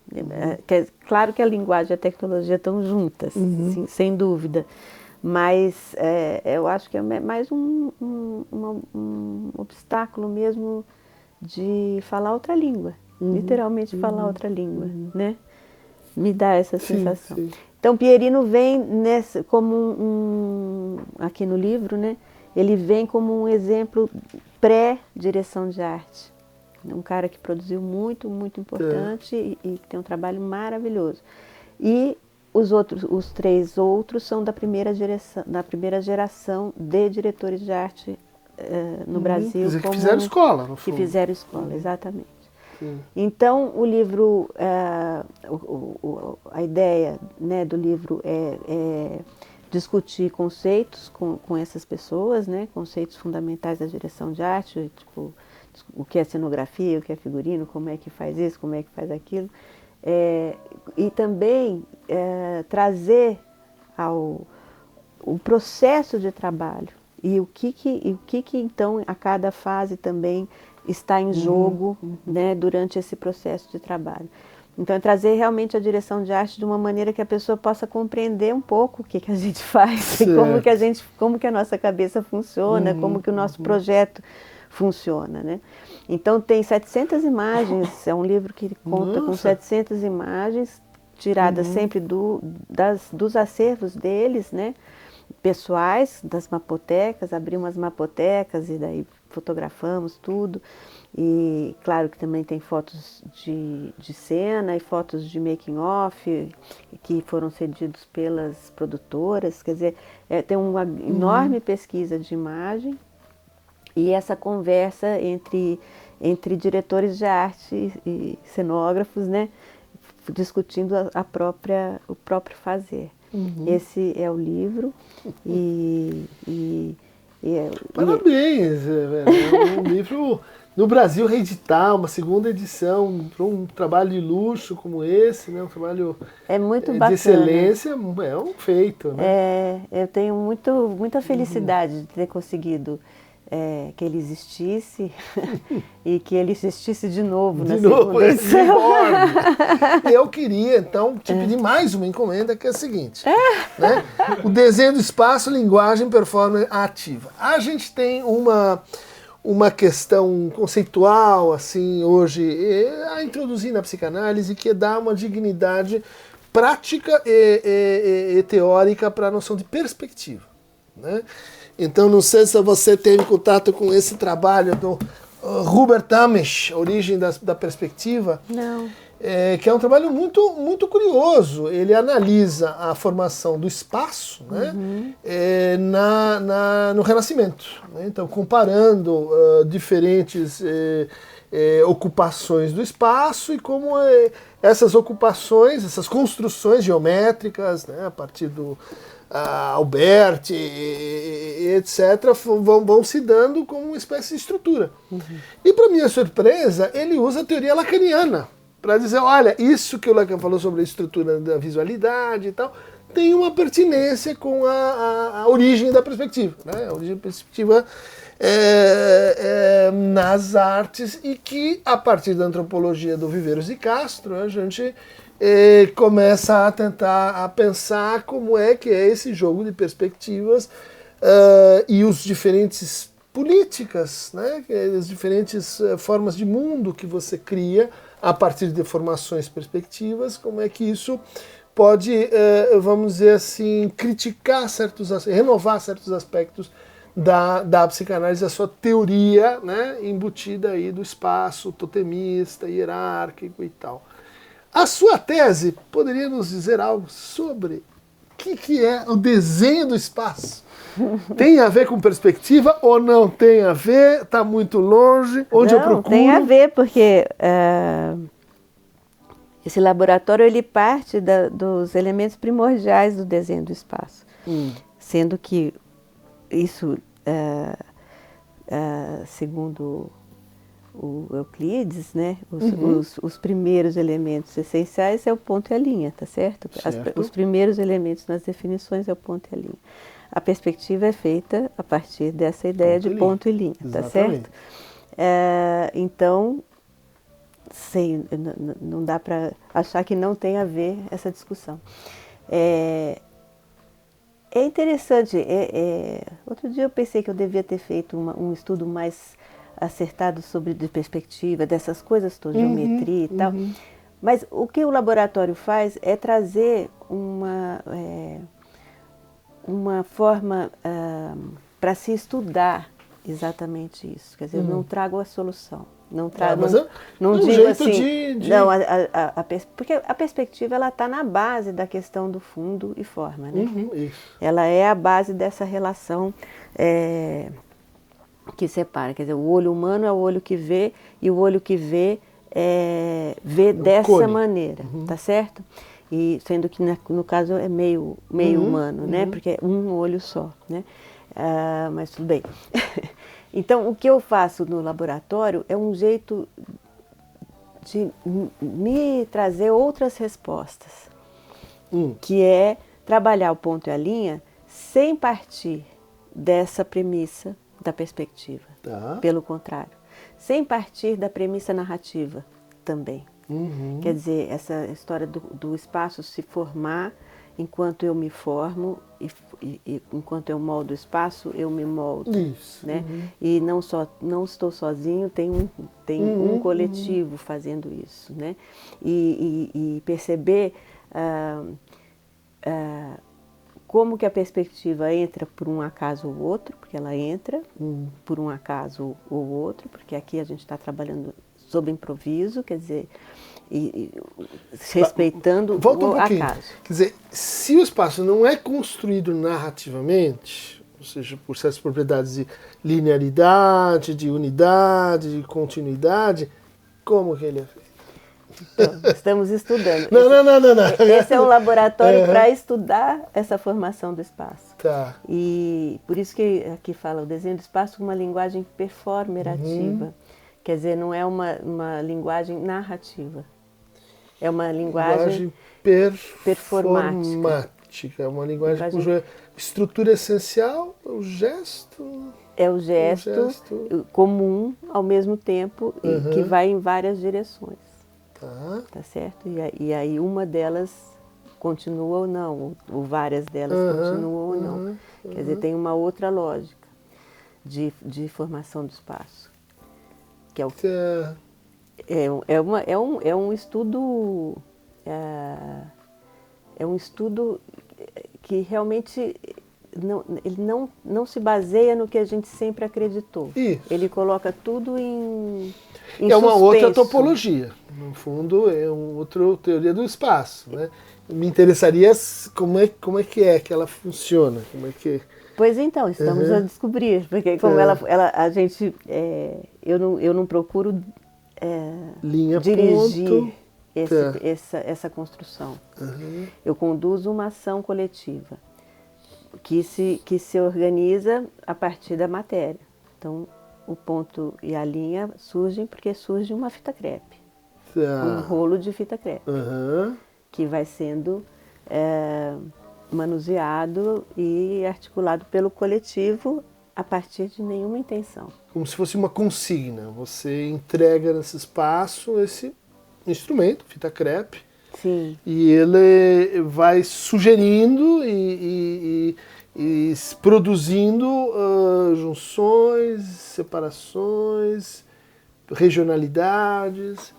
Speaker 2: Claro que a linguagem e a tecnologia estão juntas, sim, sem dúvida. Mas eu acho que é mais um obstáculo mesmo de falar outra língua. Literalmente falar outra língua, né? Me dá essa sensação. Sim. Então, Pierino vem aqui no livro, né? Ele vem como um exemplo pré-direção de arte. Um cara que produziu muito, muito importante e que tem um trabalho maravilhoso. E os 3 outros são da primeira geração de diretores de arte no Brasil.
Speaker 1: Que fizeram escola, no fundo.
Speaker 2: Que fizeram escola, exatamente. Então, o livro, a ideia, né, do livro é discutir conceitos com essas pessoas, né, conceitos fundamentais da direção de arte, tipo, o que é cenografia, o que é figurino, como é que faz isso, como é que faz aquilo. E também trazer o processo de trabalho e o que então a cada fase também está em jogo, né, durante esse processo de trabalho. Então, é trazer realmente a direção de arte de uma maneira que a pessoa possa compreender um pouco o que a gente faz, e como que a nossa cabeça funciona, como que o nosso projeto funciona, né? Então, tem 700 imagens, é um livro que conta com 700 imagens, tiradas sempre dos acervos deles, né? Pessoais, das mapotecas, abrimos as mapotecas e daí fotografamos tudo. E claro que também tem fotos de cena e fotos de making off que foram cedidos pelas produtoras. Quer dizer, tem uma enorme pesquisa de imagem e essa conversa entre diretores de arte e cenógrafos, né, discutindo o próprio fazer. Esse é o livro
Speaker 1: Parabéns! É um livro no Brasil reeditar, uma segunda edição, para um trabalho de luxo como esse, né? Um trabalho
Speaker 2: é muito
Speaker 1: de
Speaker 2: bacana.
Speaker 1: excelência, é um feito. Né?
Speaker 2: Eu tenho muita felicidade de ter conseguido que ele existisse e que ele existisse de novo na segunda edição.
Speaker 1: Eu queria, então, te pedir mais uma encomenda, que é a seguinte. Né? O desenho do espaço, linguagem, performance ativa. A gente tem uma questão conceitual, assim, hoje, a introduzir na psicanálise, que dá uma dignidade prática e teórica para a noção de perspectiva. Né? Então, não sei se você teve contato com esse trabalho do Hubert Amish, Origem da Perspectiva.
Speaker 2: Não.
Speaker 1: Que é um trabalho muito curioso. Ele analisa a formação do espaço, né, no Renascimento. Né? Então, comparando diferentes ocupações do espaço e como essas ocupações, essas construções geométricas, né, a partir do Alberti, etc., vão se dando como uma espécie de estrutura. E, para minha surpresa, ele usa a teoria lacaniana para dizer, olha, isso que o Lacan falou sobre a estrutura da visualidade e tal, tem uma pertinência com a origem da perspectiva. Né? A origem da perspectiva nas artes, e que, a partir da antropologia do Viveiros e Castro, a gente começa a tentar pensar como é que é esse jogo de perspectivas e os diferentes políticas, né, as diferentes formas de mundo que você cria a partir de formações perspectivas, como é que isso pode, vamos dizer assim, criticar renovar certos aspectos da psicanálise, a sua teoria, né, embutida aí do espaço totemista, hierárquico e tal. A sua tese poderia nos dizer algo sobre o que é o desenho do espaço? Tem a ver com perspectiva ou não tem a ver? Está muito longe? Onde eu procuro?
Speaker 2: Tem a ver, porque esse laboratório ele parte dos elementos primordiais do desenho do espaço. Sendo que isso, segundo o Euclides, né, os primeiros elementos essenciais é o ponto e a linha, tá certo? Os primeiros elementos nas definições é o ponto e a linha. A perspectiva é feita a partir dessa ideia de ponto e linha, tá certo? Então, não dá para achar que não tem a ver essa discussão. É interessante, outro dia eu pensei que eu devia ter feito um estudo mais acertado sobre de perspectiva, dessas coisas todas, geometria e tal, mas o que o laboratório faz é trazer uma forma para se estudar exatamente isso, quer dizer, eu não trago a solução. Não digo assim, não, porque a perspectiva ela está na base da questão do fundo e forma, né? Ela é a base dessa relação que separa, quer dizer, o olho humano é o olho que vê, e o olho que vê vê dessa maneira, tá certo? E sendo que no caso é meio humano, né? Porque é um olho só, né? Mas tudo bem. Então, o que eu faço no laboratório é um jeito de me trazer outras respostas, que é trabalhar o ponto e a linha sem partir dessa premissa da perspectiva. Pelo contrário, sem partir da premissa narrativa também. Quer dizer, essa história do espaço se formar enquanto eu me formo e enquanto eu moldo o espaço, eu me moldo. Isso. Né? E não estou sozinho, tem um coletivo fazendo isso. Né? E perceber como que a perspectiva entra por um acaso ou outro, porque ela entra por um acaso ou outro, porque aqui a gente está trabalhando sob improviso, quer dizer, e respeitando
Speaker 1: Volta um
Speaker 2: o
Speaker 1: pouquinho.
Speaker 2: acaso.
Speaker 1: Quer dizer, se o espaço não é construído narrativamente, ou seja, por certas propriedades de linearidade, de unidade, de continuidade, como que ele é feito?
Speaker 2: Então, estamos estudando.
Speaker 1: Não.
Speaker 2: Esse é um laboratório para estudar essa formação do espaço.
Speaker 1: Tá.
Speaker 2: E por isso que aqui fala o desenho do espaço com uma linguagem performerativa. Quer dizer, não é uma linguagem narrativa. É uma linguagem
Speaker 1: performática. É uma linguagem cuja estrutura essencial é o gesto.
Speaker 2: É o gesto comum ao mesmo tempo e que vai em várias direções. Tá certo? E aí uma delas continua ou não, ou várias delas continuam ou não. Quer dizer, tem uma outra lógica de formação do espaço. Que é o é um estudo que realmente ele não se baseia no que a gente sempre acreditou. Ele coloca tudo em
Speaker 1: uma
Speaker 2: suspenso.
Speaker 1: outra topologia. No fundo, é uma outra teoria do espaço, né? Me interessaria como é que ela funciona, como é que...
Speaker 2: Pois então, estamos a descobrir, porque como a gente, eu não procuro
Speaker 1: linha,
Speaker 2: dirigir
Speaker 1: ponto.
Speaker 2: essa construção. Eu conduzo uma ação coletiva que se organiza a partir da matéria. Então, o ponto e a linha surgem porque surge uma fita crepe, um rolo de fita crepe, que vai sendo manuseado e articulado pelo coletivo a partir de nenhuma intenção.
Speaker 1: Como se fosse uma consigna. Você entrega nesse espaço esse instrumento, fita crepe.
Speaker 2: Sim.
Speaker 1: E ele vai sugerindo e produzindo junções, separações, regionalidades.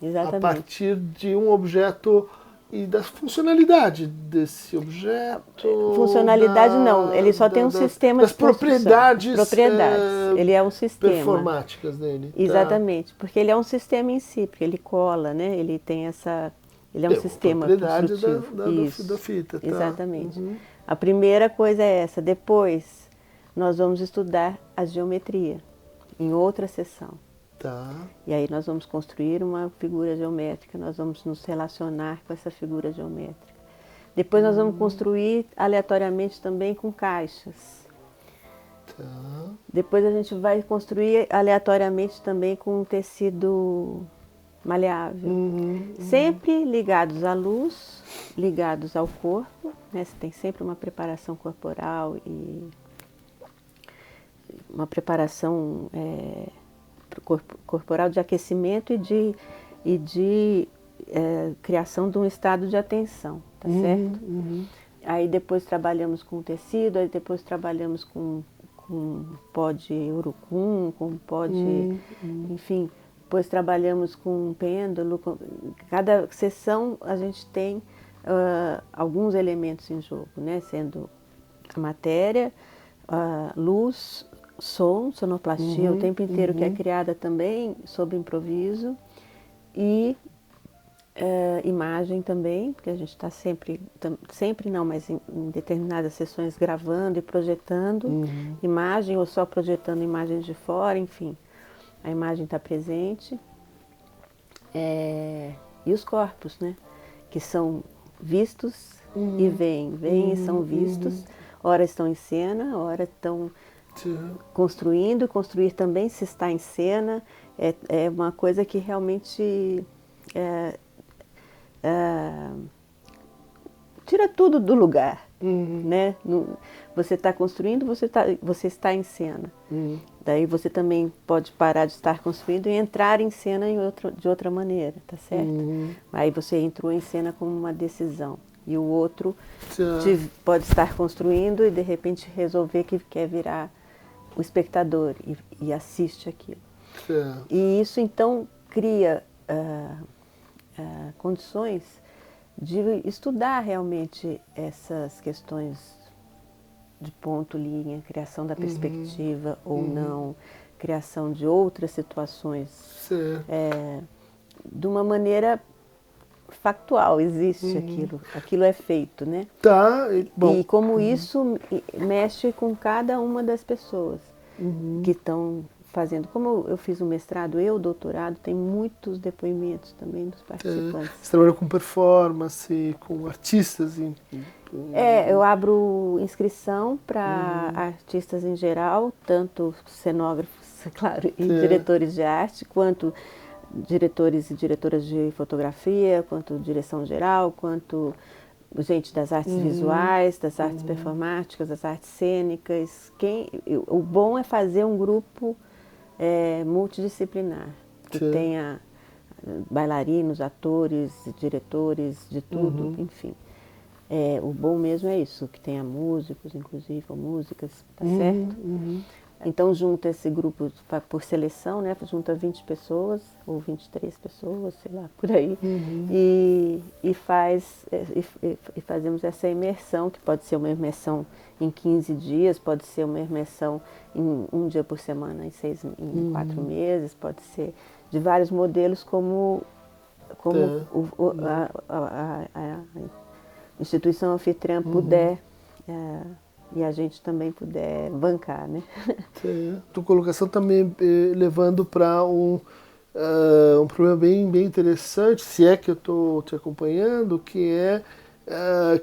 Speaker 2: Exatamente.
Speaker 1: A partir de um objeto e da funcionalidade desse objeto.
Speaker 2: Funcionalidade não, ele só tem um sistema
Speaker 1: das
Speaker 2: de construção.
Speaker 1: Propriedades
Speaker 2: ele é um sistema.
Speaker 1: Performáticas dele.
Speaker 2: Exatamente, porque ele é um sistema em si, porque ele cola, né? Ele tem essa... Ele é um sistema construtivo.
Speaker 1: Da fita.
Speaker 2: Exatamente. A primeira coisa é essa. Depois, nós vamos estudar a geometria, em outra sessão. E aí nós vamos construir uma figura geométrica, nós vamos nos relacionar com essa figura geométrica. Depois nós vamos construir aleatoriamente também com caixas. Depois a gente vai construir aleatoriamente também com um tecido maleável. Sempre ligados à luz, ligados ao corpo, né? Você tem sempre uma preparação corporal e uma preparação corporal de aquecimento e de criação de um estado de atenção, tá certo? Aí depois trabalhamos com tecido, aí depois trabalhamos com pó de urucum, com pó de... enfim, depois trabalhamos com pêndulo. Cada sessão a gente tem alguns elementos em jogo, né? Sendo a matéria, a luz, som, sonoplastia o tempo inteiro, que é criada também sob improviso, e imagem também, porque a gente está sempre não, mas em determinadas sessões gravando e projetando imagem, ou só projetando imagens de fora, enfim, a imagem está presente. E os corpos, né, que são vistos e vêm e são vistos, ora estão em cena, ora estão construindo. Construir também se está em cena, é uma coisa que realmente tira tudo do lugar, né? Você está construindo, você está em cena. Daí você também pode parar de estar construindo e entrar em cena de outra maneira, tá certo? Aí você entrou em cena como uma decisão. E o outro pode estar construindo e de repente resolver que quer virar o espectador e assiste aquilo. E isso então cria condições de estudar realmente essas questões de ponto, linha, criação da perspectiva ou não, criação de outras situações, de uma maneira factual, existe aquilo é feito, né? E como isso mexe com cada uma das pessoas que estão fazendo. Como eu fiz o mestrado e o doutorado, tem muitos depoimentos também dos participantes.
Speaker 1: Você trabalhou com performance, com artistas?
Speaker 2: Eu abro inscrição para artistas em geral, tanto cenógrafos, claro, e diretores de arte, quanto diretores e diretoras de fotografia, quanto direção geral, quanto gente das artes visuais, das artes performáticas, das artes cênicas. O bom é fazer um grupo multidisciplinar, que tenha bailarinos, atores, diretores, de tudo, enfim. O bom mesmo é isso, que tenha músicos, inclusive, ou músicas, tá certo? Então junta esse grupo por seleção, né? Junta 20 pessoas, ou 23 pessoas, sei lá, por aí, e fazemos essa imersão, que pode ser uma imersão em 15 dias, pode ser uma imersão em um dia por semana, em 4 meses, pode ser de vários modelos, como a instituição anfitriã puder, e a gente também puder bancar, né?
Speaker 1: Tua colocação também levando para um problema bem interessante, se é que eu estou te acompanhando, que é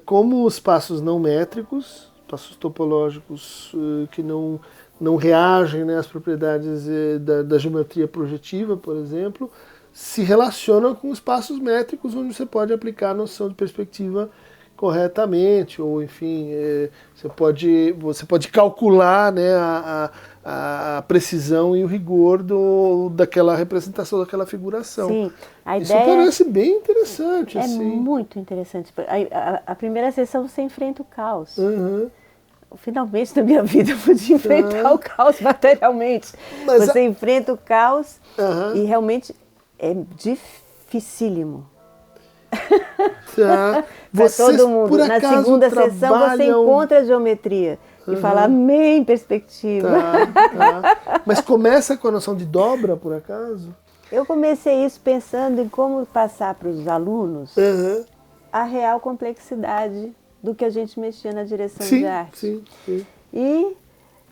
Speaker 1: como os espaços não métricos, espaços topológicos que não reagem, né, às propriedades da geometria projetiva, por exemplo, se relacionam com espaços métricos onde você pode aplicar a noção de perspectiva corretamente, ou enfim, você pode calcular, né, a precisão e o rigor daquela representação, daquela figuração.
Speaker 2: Sim,
Speaker 1: Isso parece bem interessante.
Speaker 2: É
Speaker 1: assim.
Speaker 2: muito interessante. A primeira sessão você enfrenta o caos. Finalmente na minha vida eu pude enfrentar o caos materialmente. Você enfrenta o caos e realmente é dificílimo. Para todo mundo. Na segunda sessão você encontra a geometria e fala amém, perspectiva.
Speaker 1: Mas começa com a noção de dobra, por acaso?
Speaker 2: Eu comecei isso pensando em como passar para os alunos a real complexidade do que a gente mexia na direção de arte.
Speaker 1: Sim.
Speaker 2: E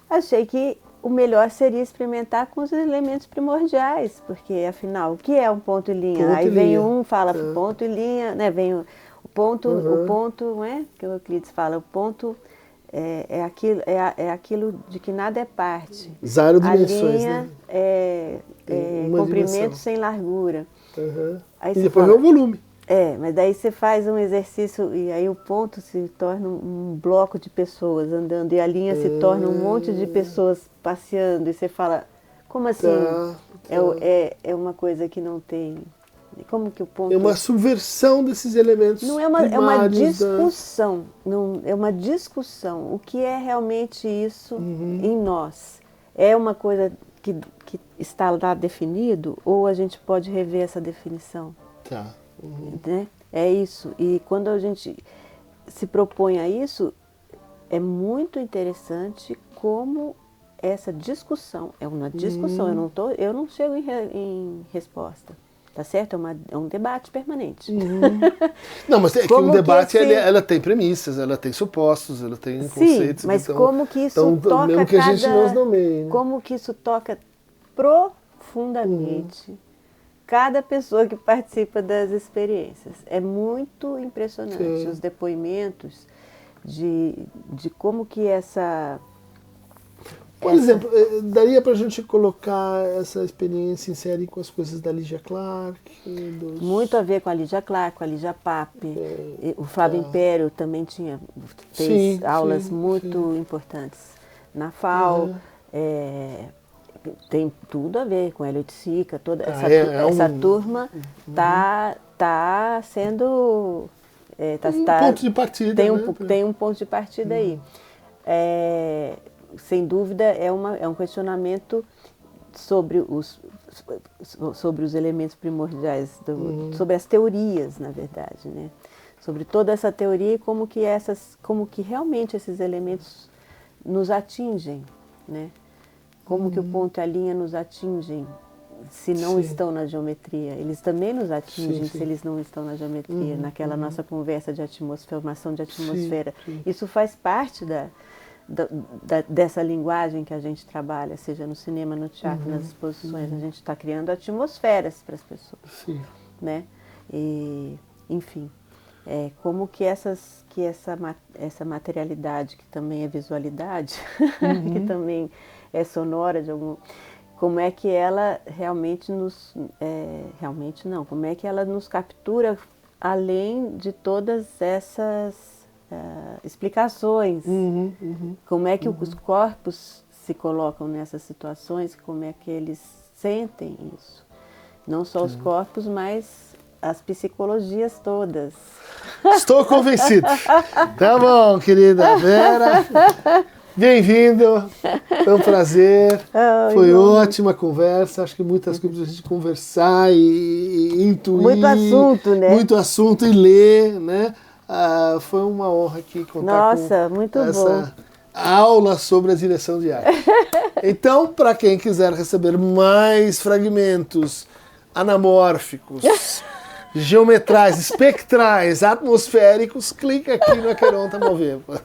Speaker 2: achei que o melhor seria experimentar com os elementos primordiais, porque afinal, o que é um ponto e linha? Aí vem um, fala ponto e linha, né? Vem o ponto, não é? Que o Euclides fala, o ponto é aquilo de que nada é parte.
Speaker 1: Zero dimensões,
Speaker 2: a linha
Speaker 1: né?
Speaker 2: é comprimento sem largura.
Speaker 1: Aí e depois vem o volume.
Speaker 2: Mas daí você faz um exercício e aí o ponto se torna um bloco de pessoas andando e a linha se torna um monte de pessoas passeando e você fala, como assim? É uma coisa que não tem... Como que o ponto...
Speaker 1: É uma subversão desses elementos.
Speaker 2: Não é uma discussão, não, é uma discussão. O que é realmente isso em nós? É uma coisa que está lá definido ou a gente pode rever essa definição? Né? É isso. E quando a gente se propõe a isso, é muito interessante como essa discussão, é uma discussão, eu não chego em resposta, tá certo? É um debate permanente.
Speaker 1: Não, mas é que um debate ela tem premissas, ela tem supostos, ela tem conceitos.
Speaker 2: Sim, mas como que isso toca
Speaker 1: mesmo que a gente não os nomeie, né?
Speaker 2: Como que isso toca profundamente cada pessoa que participa das experiências. É muito impressionante os depoimentos de como que
Speaker 1: Por exemplo, daria para a gente colocar essa experiência em série com as coisas da Lygia Clark?
Speaker 2: Muito a ver com a Lygia Clark, com a Lygia Pape. O Flávio Império também fez aulas muito importantes na FAO. Tem tudo a ver com Hélio de Sica, toda essa turma está sendo...
Speaker 1: ponto de partida.
Speaker 2: Tem um ponto de partida aí. Sem dúvida, é um questionamento sobre os elementos primordiais, sobre as teorias, na verdade, né? Sobre toda essa teoria e como que realmente esses elementos nos atingem, né? Como que o ponto e a linha nos atingem se não estão na geometria. Eles também nos atingem se eles não estão na geometria, naquela nossa conversa de formação de atmosfera. Isso faz parte dessa linguagem que a gente trabalha, seja no cinema, no teatro, nas exposições, a gente está criando atmosferas para as pessoas.
Speaker 1: Sim.
Speaker 2: Né? E, enfim, como que essa materialidade, que também é visualidade, que também é sonora, como é que ela realmente realmente não, como é que ela nos captura além de todas essas explicações, como é que os corpos se colocam nessas situações, como é que eles sentem isso. Não só os corpos, mas as psicologias todas.
Speaker 1: Estou convencido. Tá bom, querida Vera. Bem-vindo. Foi um prazer. Foi ótima conversa. Acho que muitas coisas a gente conversar e intuir.
Speaker 2: Muito assunto, né?
Speaker 1: Muito assunto e ler, né? Foi uma honra aqui contar com
Speaker 2: muito
Speaker 1: essa
Speaker 2: bom.
Speaker 1: aula sobre a direção de arte. Então, para quem quiser receber mais fragmentos anamórficos, geometrais, espectrais, atmosféricos, clica aqui no Aqueronta Moveva.